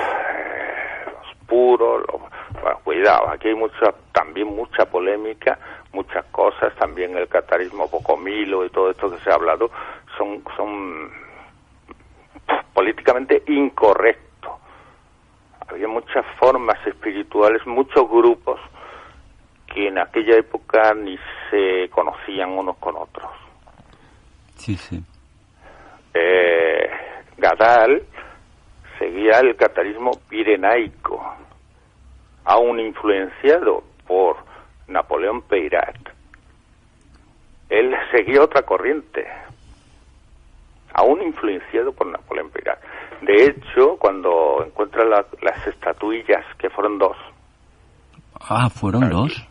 los puros, bueno, cuidado, aquí hay también mucha polémica, muchas cosas, también el catarismo Pocomilo y todo esto que se ha hablado son políticamente incorrectos. Había muchas formas espirituales, muchos grupos que en aquella época ni se conocían unos con otros. Sí, sí. Gadal seguía el catarismo pirenaico, aún influenciado por Napoleón Peyrat. Él seguía otra corriente, aún influenciado por Napoleón Peyrat. De hecho, cuando encuentra las estatuillas, que fueron dos. Ah, ¿fueron dos?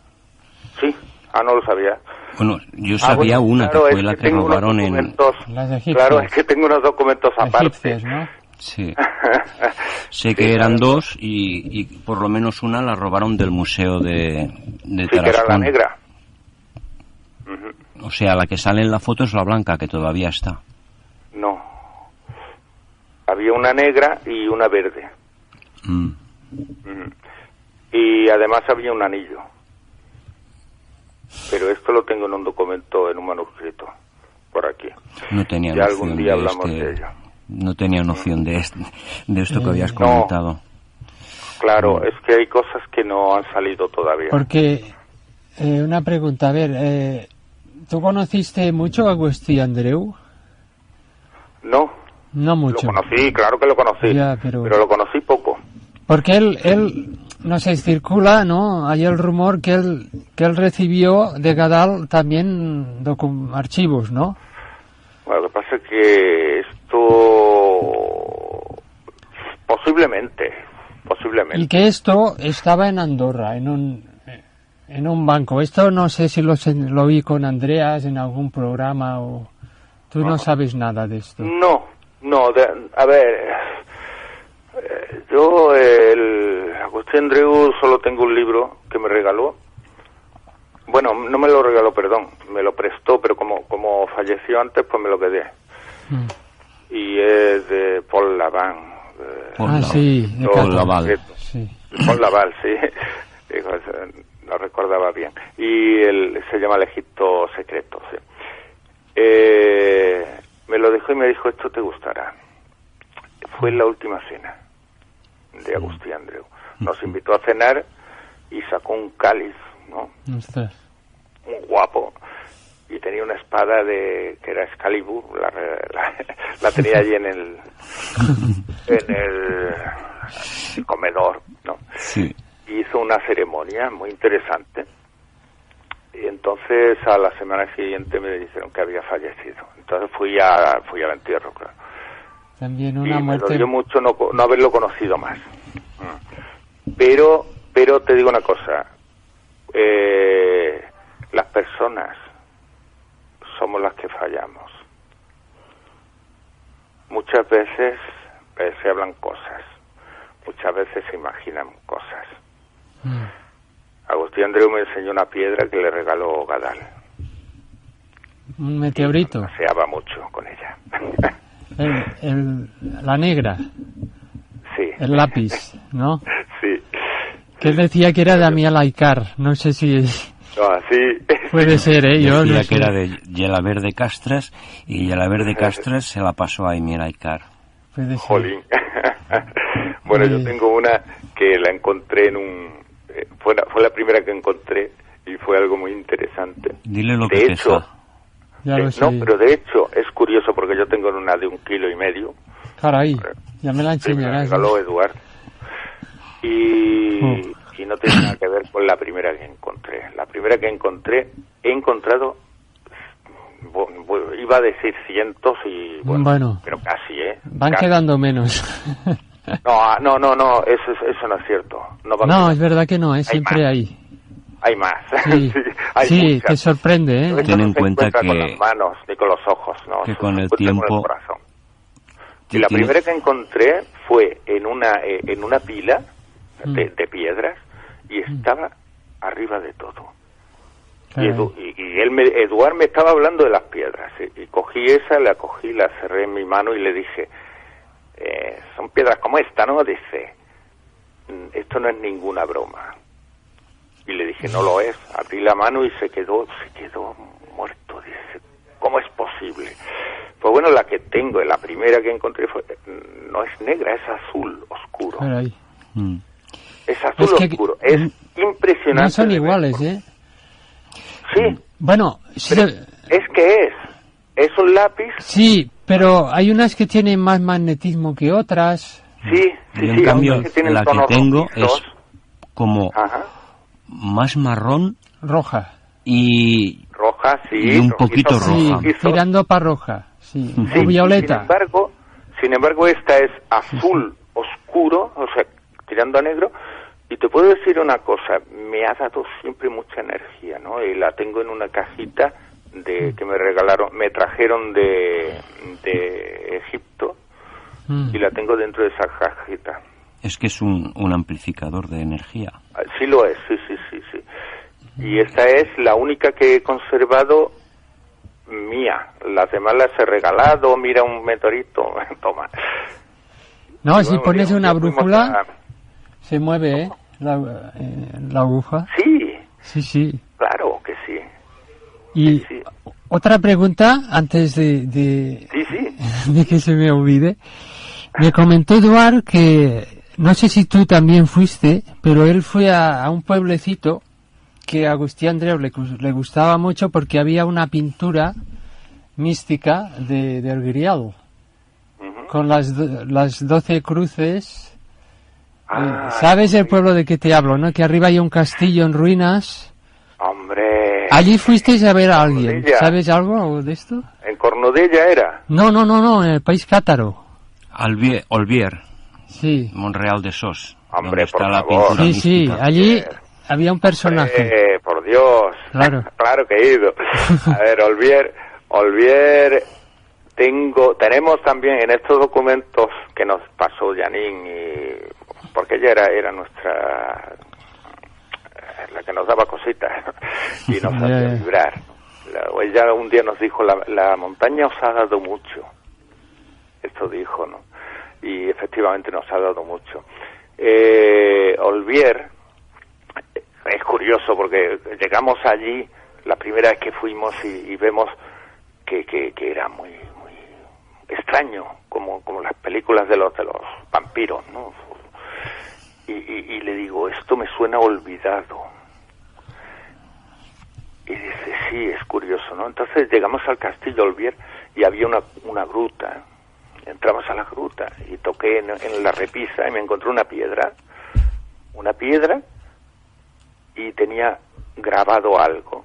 Sí, no lo sabía. Bueno, yo sabía una, claro, que fue la que robaron en... Las egipcias. Claro, es que tengo unos documentos aparte. Egipcias, ¿no? Sí. Sé que eran dos y por lo menos una la robaron del museo de Tarascón. Sí, que era la negra. O sea, la que sale en la foto es la blanca, que todavía está. No. Había una negra y una verde. Y además había un anillo. Pero esto lo tengo en un documento, en un manuscrito, por aquí. No tenía ya noción algún día de hablamos de ello. No tenía noción de esto que habías comentado. No. Claro, es que hay cosas que no han salido todavía. Porque, una pregunta, a ver, ¿tú conociste mucho a Agustí Andreu? No. No mucho. Lo conocí, claro que lo conocí, ya, pero lo conocí poco. Porque él, no sé, circula, ¿no? Hay el rumor que él recibió de Gadal también archivos, ¿no? Bueno, lo que pasa es que esto posiblemente. Y que esto estaba en Andorra, en un banco. Esto no sé si lo vi con Andreas en algún programa o... ¿Tú no sabes nada de esto? No, a ver, yo Agustí Andreu solo tengo un libro que me regaló. Bueno, no me lo regaló, perdón, me lo prestó, pero como falleció antes, pues me lo quedé. Y es de Paul Laval. Sí, de Paul Laval. Sí. Paul Laval, sí. No recordaba bien. Y se llama El Egipto Secreto, sí. Me lo dejó y me dijo, esto te gustará. Fue la última cena de Agustí Andreu. Nos invitó a cenar y sacó un cáliz, ¿no? Ostras. Un guapo. Y tenía una espada que era Excalibur, la tenía allí en el comedor, ¿no? Sí. hizo una ceremonia muy interesante. Y entonces a la semana siguiente me dijeron que había fallecido. Entonces fui al entierro, claro. También una muerte... Me dolió mucho no haberlo conocido más. Pero te digo una cosa, las personas somos las que fallamos. Muchas veces se hablan cosas, muchas veces se imaginan cosas. Agustín Andreu me enseñó una piedra que le regaló Gadal. Un meteorito. Y paseaba mucho con ella. La negra. Sí. El lápiz, ¿no? Sí. Que él decía que era de Amiel Aycar. No sé si... No, así... Puede ser, ¿eh? Yo decía no sé. Que era de Gelabert de Castres, y Gelabert de Castres se la pasó a Amiel Aycar. Puede ser. Jolín. Bueno, yo tengo una que la encontré en un... Fue la primera que encontré y fue algo muy interesante. Dile lo que pesa. Ya lo sé. No, pero de hecho es curioso porque yo tengo una de 1,5 kilos. Caray, ya me la enseñarás. Sí, me la regaló Eduard. Y no tiene nada que ver con la primera que encontré. La primera que he encontrado, iba a decir cientos y bueno, pero casi, Van casi. quedando menos. No, eso no es cierto. No, es verdad que no, siempre hay. Hay más. Sí, sí, te sorprende, ¿eh? Ten en cuenta que... con las manos ni con los ojos, ¿no? Que con el tiempo... Con el corazón. Y la primera que encontré fue en una pila de piedras y estaba arriba de todo. Eduard me estaba hablando de las piedras. Y cogí esa, la cerré en mi mano y le dije, son piedras como esta, ¿no? Dice, esto no es ninguna broma. Y le dije, no lo es. Abrí la mano y se quedó muerto. Dice, ¿cómo es posible? Pues bueno, la que tengo, la primera que encontré no es negra, es azul oscuro. Es azul oscuro. Es impresionante. No son iguales, ¿eh? Sí. Bueno, es un lápiz. Sí, pero hay unas que tienen más magnetismo que otras. Sí. En cambio, la que tengo rojizos. es como más marrón. Roja. Roja, sí. Y un poquito roja. Sí, tirando para roja. Sí. O violeta. Sin embargo, esta es azul oscuro, o sea, tirando a negro. Y te puedo decir una cosa, me ha dado siempre mucha energía, ¿no? Y la tengo en una cajita que me trajeron de Egipto, y la tengo dentro de esa cajita. Es que es un amplificador de energía. Sí lo es, sí. Y esta es la única que he conservado mía. Las demás las he regalado, mira un meteorito, toma. No, si pones una brújula, se mueve, ¿eh? La aguja. Sí. Claro que sí. Y otra pregunta, antes de que se me olvide. Me comentó Eduard que, no sé si tú también fuiste, pero él fue a un pueblecito que a Agustín Andreu le gustaba mucho porque había una pintura mística del Grial, con las 12 cruces. ¿Sabes el pueblo de que te hablo, no? Que arriba hay un castillo en ruinas. Hombre. Allí fuisteis a ver a alguien. Cornudella. ¿Sabes algo de esto? ¿En Cornudella era? No, en el país cátaro. Olvier. Sí. Monreal de Sos. Hombre, está por la favor. pintura mística. Sí, allí había un personaje. Por Dios. Claro que he ido. A ver, Olvier, tenemos también en estos documentos que nos pasó Janine, porque ella era nuestra, la que nos daba cositas y nos hacía vibrar. Ella un día nos dijo, la montaña os ha dado mucho. Esto dijo, ¿no? Y efectivamente nos ha dado mucho. Olvier, es curioso porque llegamos allí la primera vez que fuimos y vemos que era muy extraño, como las películas de los vampiros, ¿no? Y le digo, esto me suena olvidado. Y dice, sí, es curioso, ¿no? Entonces llegamos al castillo Olvier y había una gruta. Entramos a la gruta y toqué en la repisa y me encontré una piedra y tenía grabado algo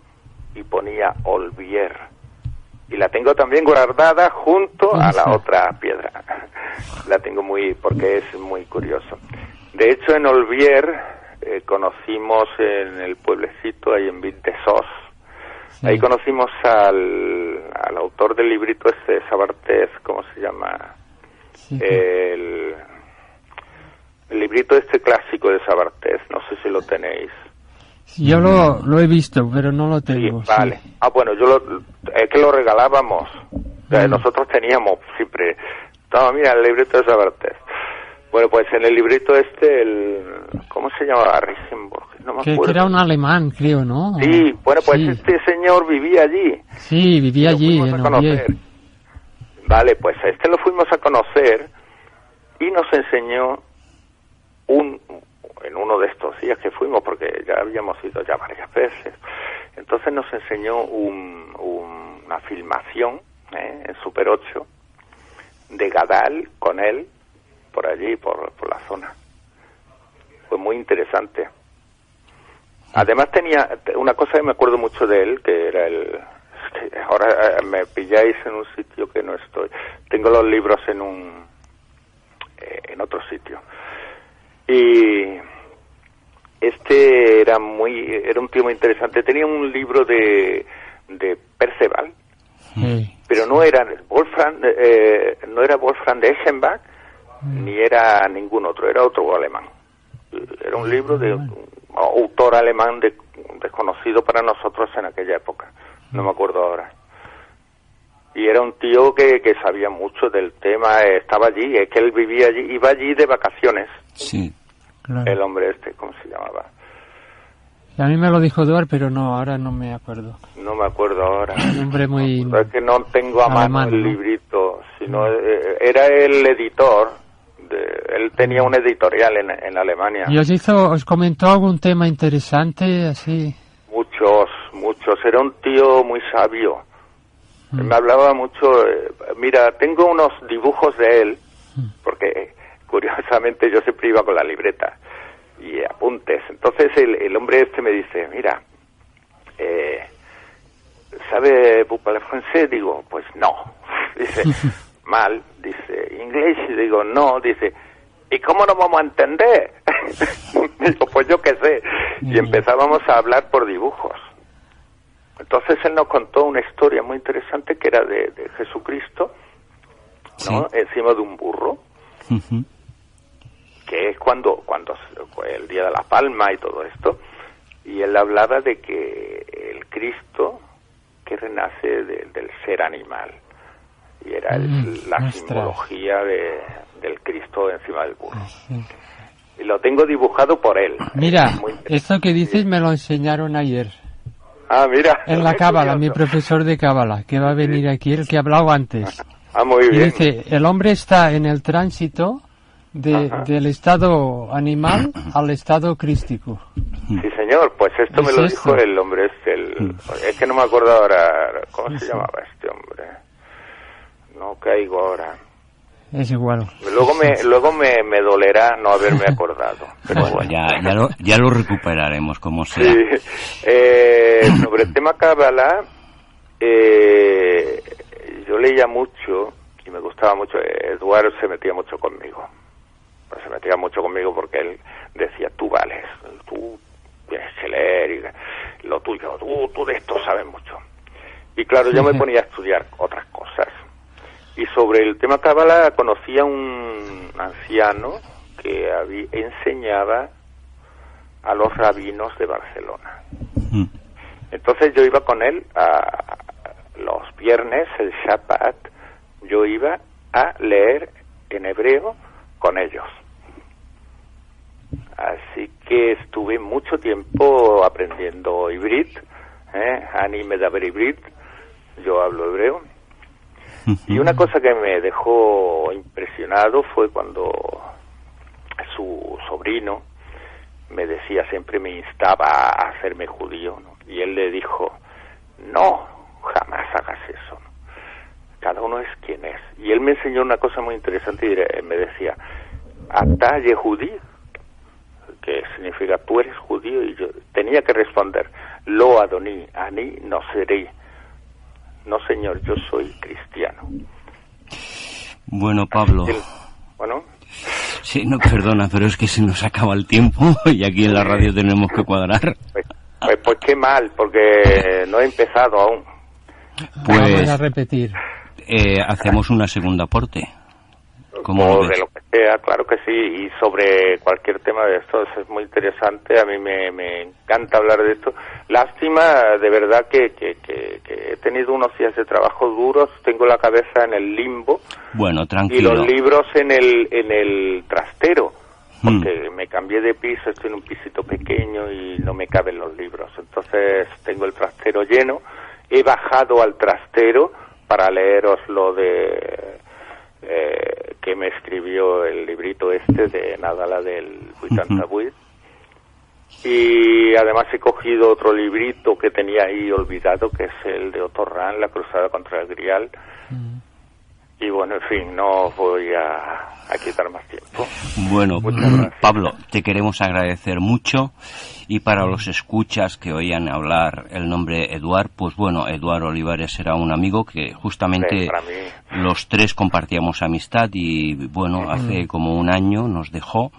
y ponía Olvier, y la tengo también guardada junto a la otra piedra. La tengo porque es muy curioso. De hecho, en Olvier conocimos en el pueblecito ahí en Vintesos, ahí conocimos al autor del librito este, Sabartés, ¿cómo se llama? Sí. El librito este clásico de Sabartés, no sé si lo tenéis. Yo lo he visto, pero no lo tengo. Sí, vale. Sí. Bueno, es que lo regalábamos. Nosotros teníamos siempre. Toma, mira, el librito de Sabartés. Bueno, pues en el librito este, ¿cómo se llamaba? Risenborg, no me acuerdo. Que era un alemán, creo, ¿no? Sí, bueno, pues este señor vivía allí. Sí, vivía allí, en conocer. Vale, pues a este lo fuimos a conocer y nos enseñó en uno de estos días que fuimos, porque ya habíamos ido ya varias veces, entonces nos enseñó una filmación en Super 8 de Gadal con él por allí, por la zona. Fue muy interesante. Además tenía una cosa que me acuerdo mucho de él, que era ahora me pilláis en un sitio que no estoy. Tengo los libros en otro sitio. Y este era un tío muy interesante. Tenía un libro de Perceval, pero no era Wolfram de Eschenbach, ni era ningún otro, era otro alemán. Era un libro de un autor alemán desconocido para nosotros en aquella época, no me acuerdo ahora. Y era un tío que sabía mucho del tema, estaba allí, es que él vivía allí, iba allí de vacaciones. Sí, claro. El hombre este, ¿cómo se llamaba? A mí me lo dijo Eduard, pero no, ahora no me acuerdo. No me acuerdo ahora. Un hombre muy... No, es que no tengo a mano el librito, sino era el editor, él tenía un editorial en Alemania. ¿Y os comentó algún tema interesante, así? Muchos, era un tío muy sabio. Me hablaba mucho, mira, tengo unos dibujos de él, porque curiosamente yo siempre iba con la libreta y apuntes. Entonces el hombre este me dice, mira, ¿sabe vous parlez français? Digo, pues no. Dice, mal. Dice, ¿inglés? Digo, no. Dice, ¿y cómo nos vamos a entender? Digo, pues yo qué sé. Y empezábamos a hablar por dibujos. Entonces él nos contó una historia muy interesante que era de Jesucristo, ¿no? Sí. Encima de un burro, que es cuando el día de la Palma y todo esto, y él hablaba de que el Cristo que renace del ser animal, y era la simbología del Cristo encima del burro. Y lo tengo dibujado por él. Mira, esto que dices me lo enseñaron ayer. Ah, mira. En la Cábala, mi profesor de Cábala, que va a venir aquí, el que ha hablado antes. Ah, muy bien. Y dice, el hombre está en el tránsito del estado animal al estado crístico. Sí, señor, pues esto me lo dijo el hombre es que no me acuerdo ahora, ¿cómo se llamaba este hombre? No caigo ahora. Es igual. Luego me dolerá no haberme acordado. Pero bueno. Ya lo recuperaremos, como sea. Sí. Sobre el tema Cábala, yo leía mucho y me gustaba mucho. Eduardo se metía mucho conmigo. Se metía mucho conmigo porque él decía, tú vales, tú tienes que leer y lo tuyo, tú de esto sabes mucho. Y claro, yo me ponía a estudiar otras cosas. Y sobre el tema Cábala conocí a un anciano que enseñaba a los rabinos de Barcelona. Entonces yo iba con él los viernes, el Shabbat, yo iba a leer en hebreo con ellos. Así que estuve mucho tiempo aprendiendo hibrit, Ani medaber hibrit, yo hablo hebreo. Y una cosa que me dejó impresionado fue cuando su sobrino me decía, siempre me instaba a hacerme judío, ¿no? Y él le dijo, no, jamás hagas eso, ¿no? Cada uno es quien es. Y él me enseñó una cosa muy interesante y me decía, Ata Yehudí, que significa tú eres judío, y yo tenía que responder, lo Adoní, Aní no seré. No, señor, yo soy cristiano. Bueno, Pablo. Bueno. Sí, no, perdona, pero es que se nos acaba el tiempo y aquí en la radio tenemos que cuadrar. Pues qué mal, porque no he empezado aún. Pues vamos a repetir. Hacemos una segunda aporte. O de lo que sea, claro que sí, y sobre cualquier tema de estos es muy interesante, a mí me encanta hablar de esto. Lástima, de verdad, que he tenido unos días de trabajo duros, tengo la cabeza en el limbo. Bueno, tranquilo. Y los libros en el trastero, porque me cambié de piso, estoy en un pisito pequeño y no me caben los libros, entonces tengo el trastero lleno. He bajado al trastero para leeros lo de... que me escribió el librito de Nadala del 88, y además he cogido otro librito que tenía ahí olvidado, que es el de Otto Rahn, La cruzada contra el Grial, y bueno, en fin, no voy a quitar más tiempo. Bueno, Pablo, te queremos agradecer mucho, y para los escuchas que oían hablar el nombre Eduard, pues bueno, Eduard Olivares era un amigo que justamente los tres compartíamos amistad, y bueno, hace como un año nos dejó.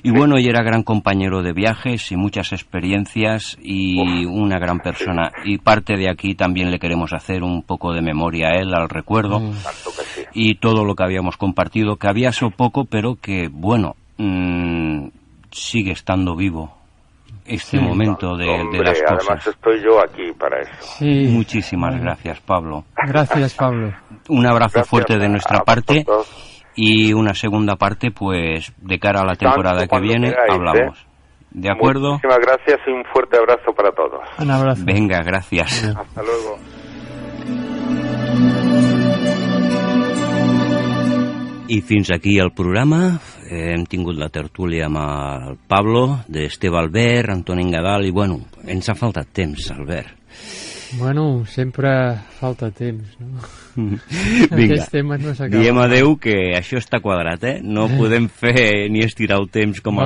Y bueno, y era gran compañero de viajes y muchas experiencias y una gran persona. Y parte de aquí también le queremos hacer un poco de memoria a él, al recuerdo. Y todo lo que habíamos compartido, que había sido poco, pero que, bueno, sigue estando vivo este momento de las cosas. Además estoy yo aquí para eso. Sí. Muchísimas gracias, Pablo. Gracias, Pablo. Un abrazo fuerte de nuestra parte. Y una segunda parte, pues, de cara a la temporada que viene, hablamos. ¿De acuerdo? Muchísimas gracias y un fuerte abrazo para todos. Un abrazo. Venga, gracias. Hasta luego. I fins aquí el programa. Hem tingut la tertúlia amb el Pablo, d'Esteve Albert, Antoni Engadal, i bueno, ens ha faltat temps, Albert. Bueno, sempre falta temps, no? Vinga, no diem adeu, que això està quadrat, No podem fer ni estirar el temps com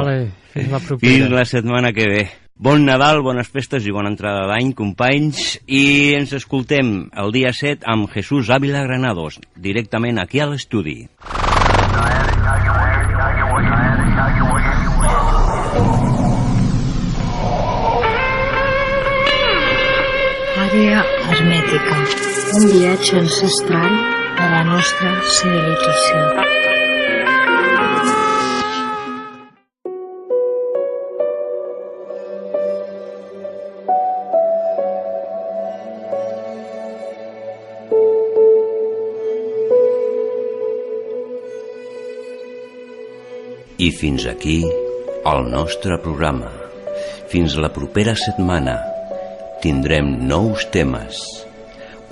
fins la setmana que ve. Bon Nadal, bones festes i bona entrada d'any, companys, i ens escoltem el dia 7 amb Jesús Ávila Granados, directament aquí a l'estudi. Àrea hermètica, un viatge ancestral de la nostra civilització. I fins aquí el nostre programa. Fins la propera setmana. Tindrem nous temes.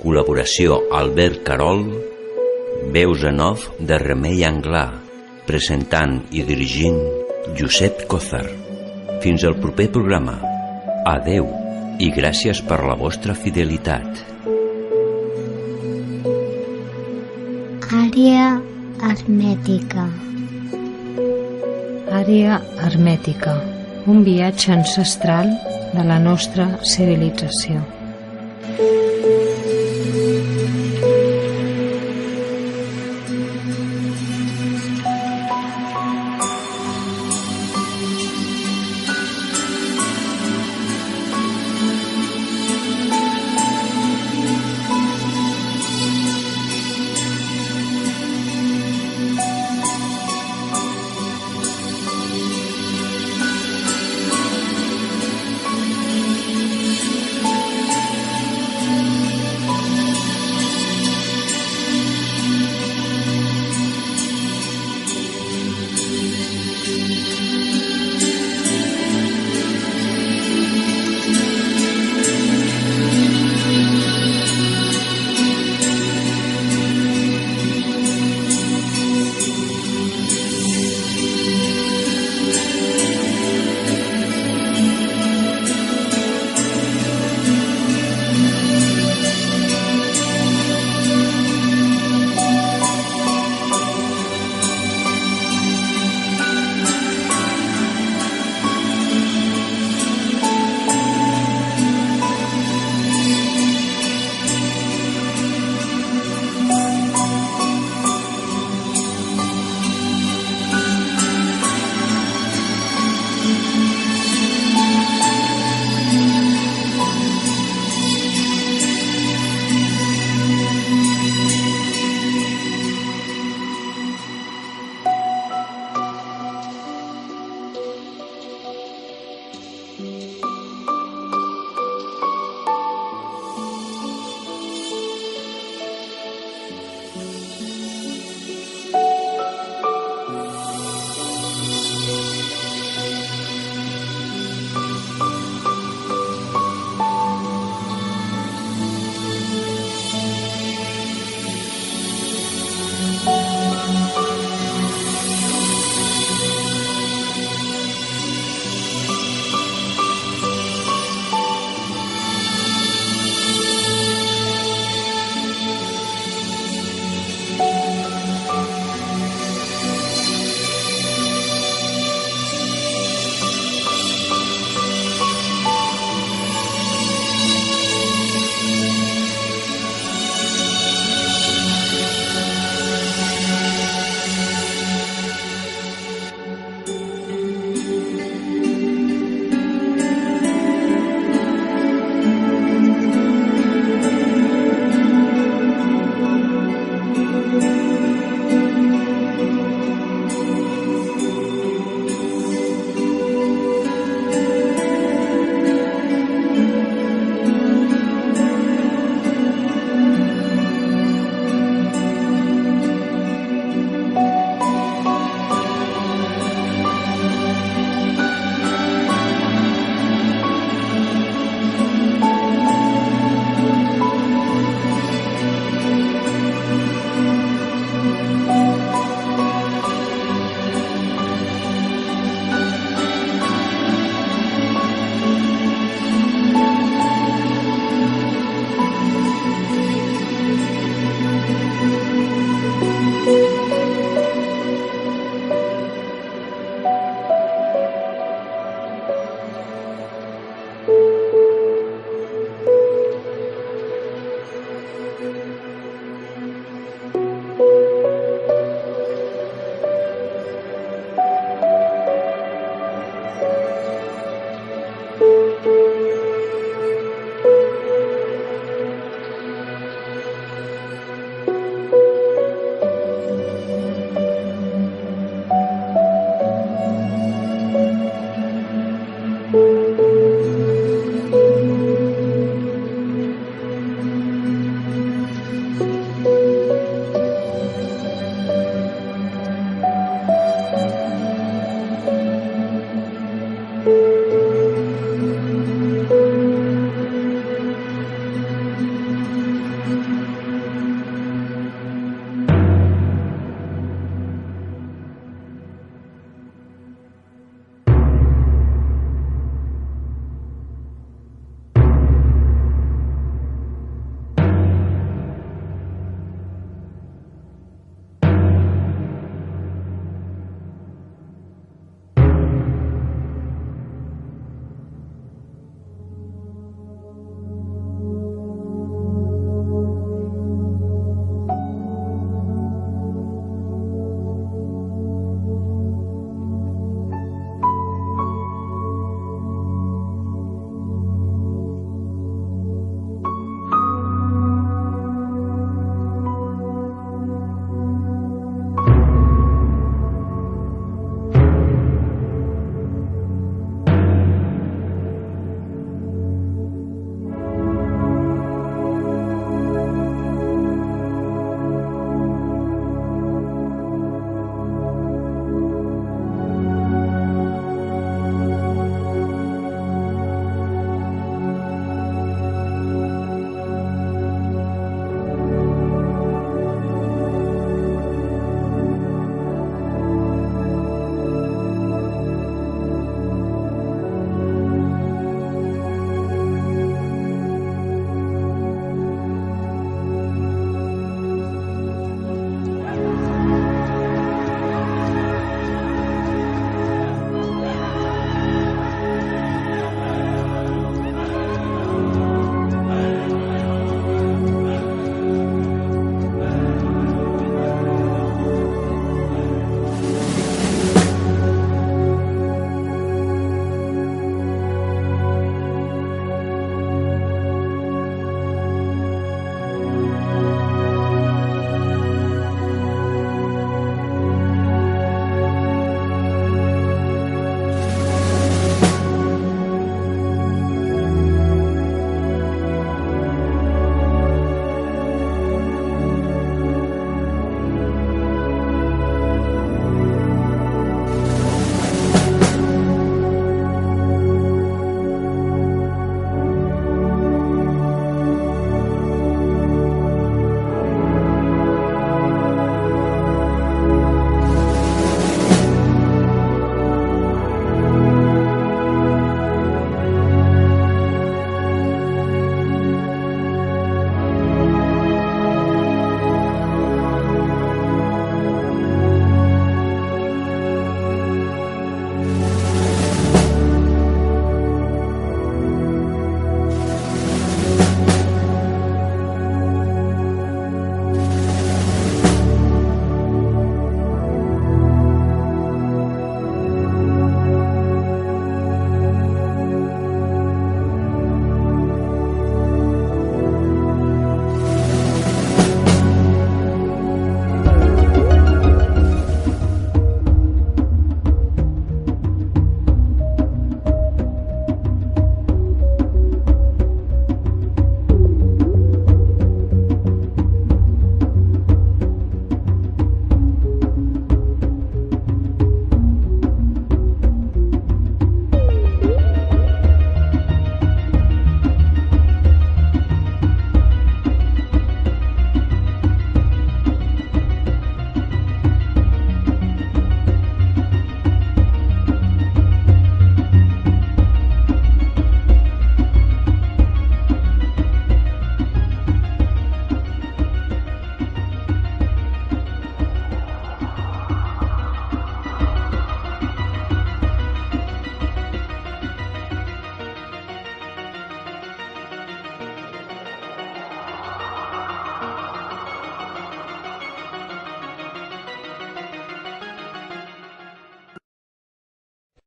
Col·laboració Albert Carol, veus en off de Remei Anglà, presentant i dirigint Josep Cózar. Fins al proper programa. Adeu i gràcies per la vostra fidelitat. Àrea hermètica. Àrea hermètica, un viatge ancestral de la nostra civilització.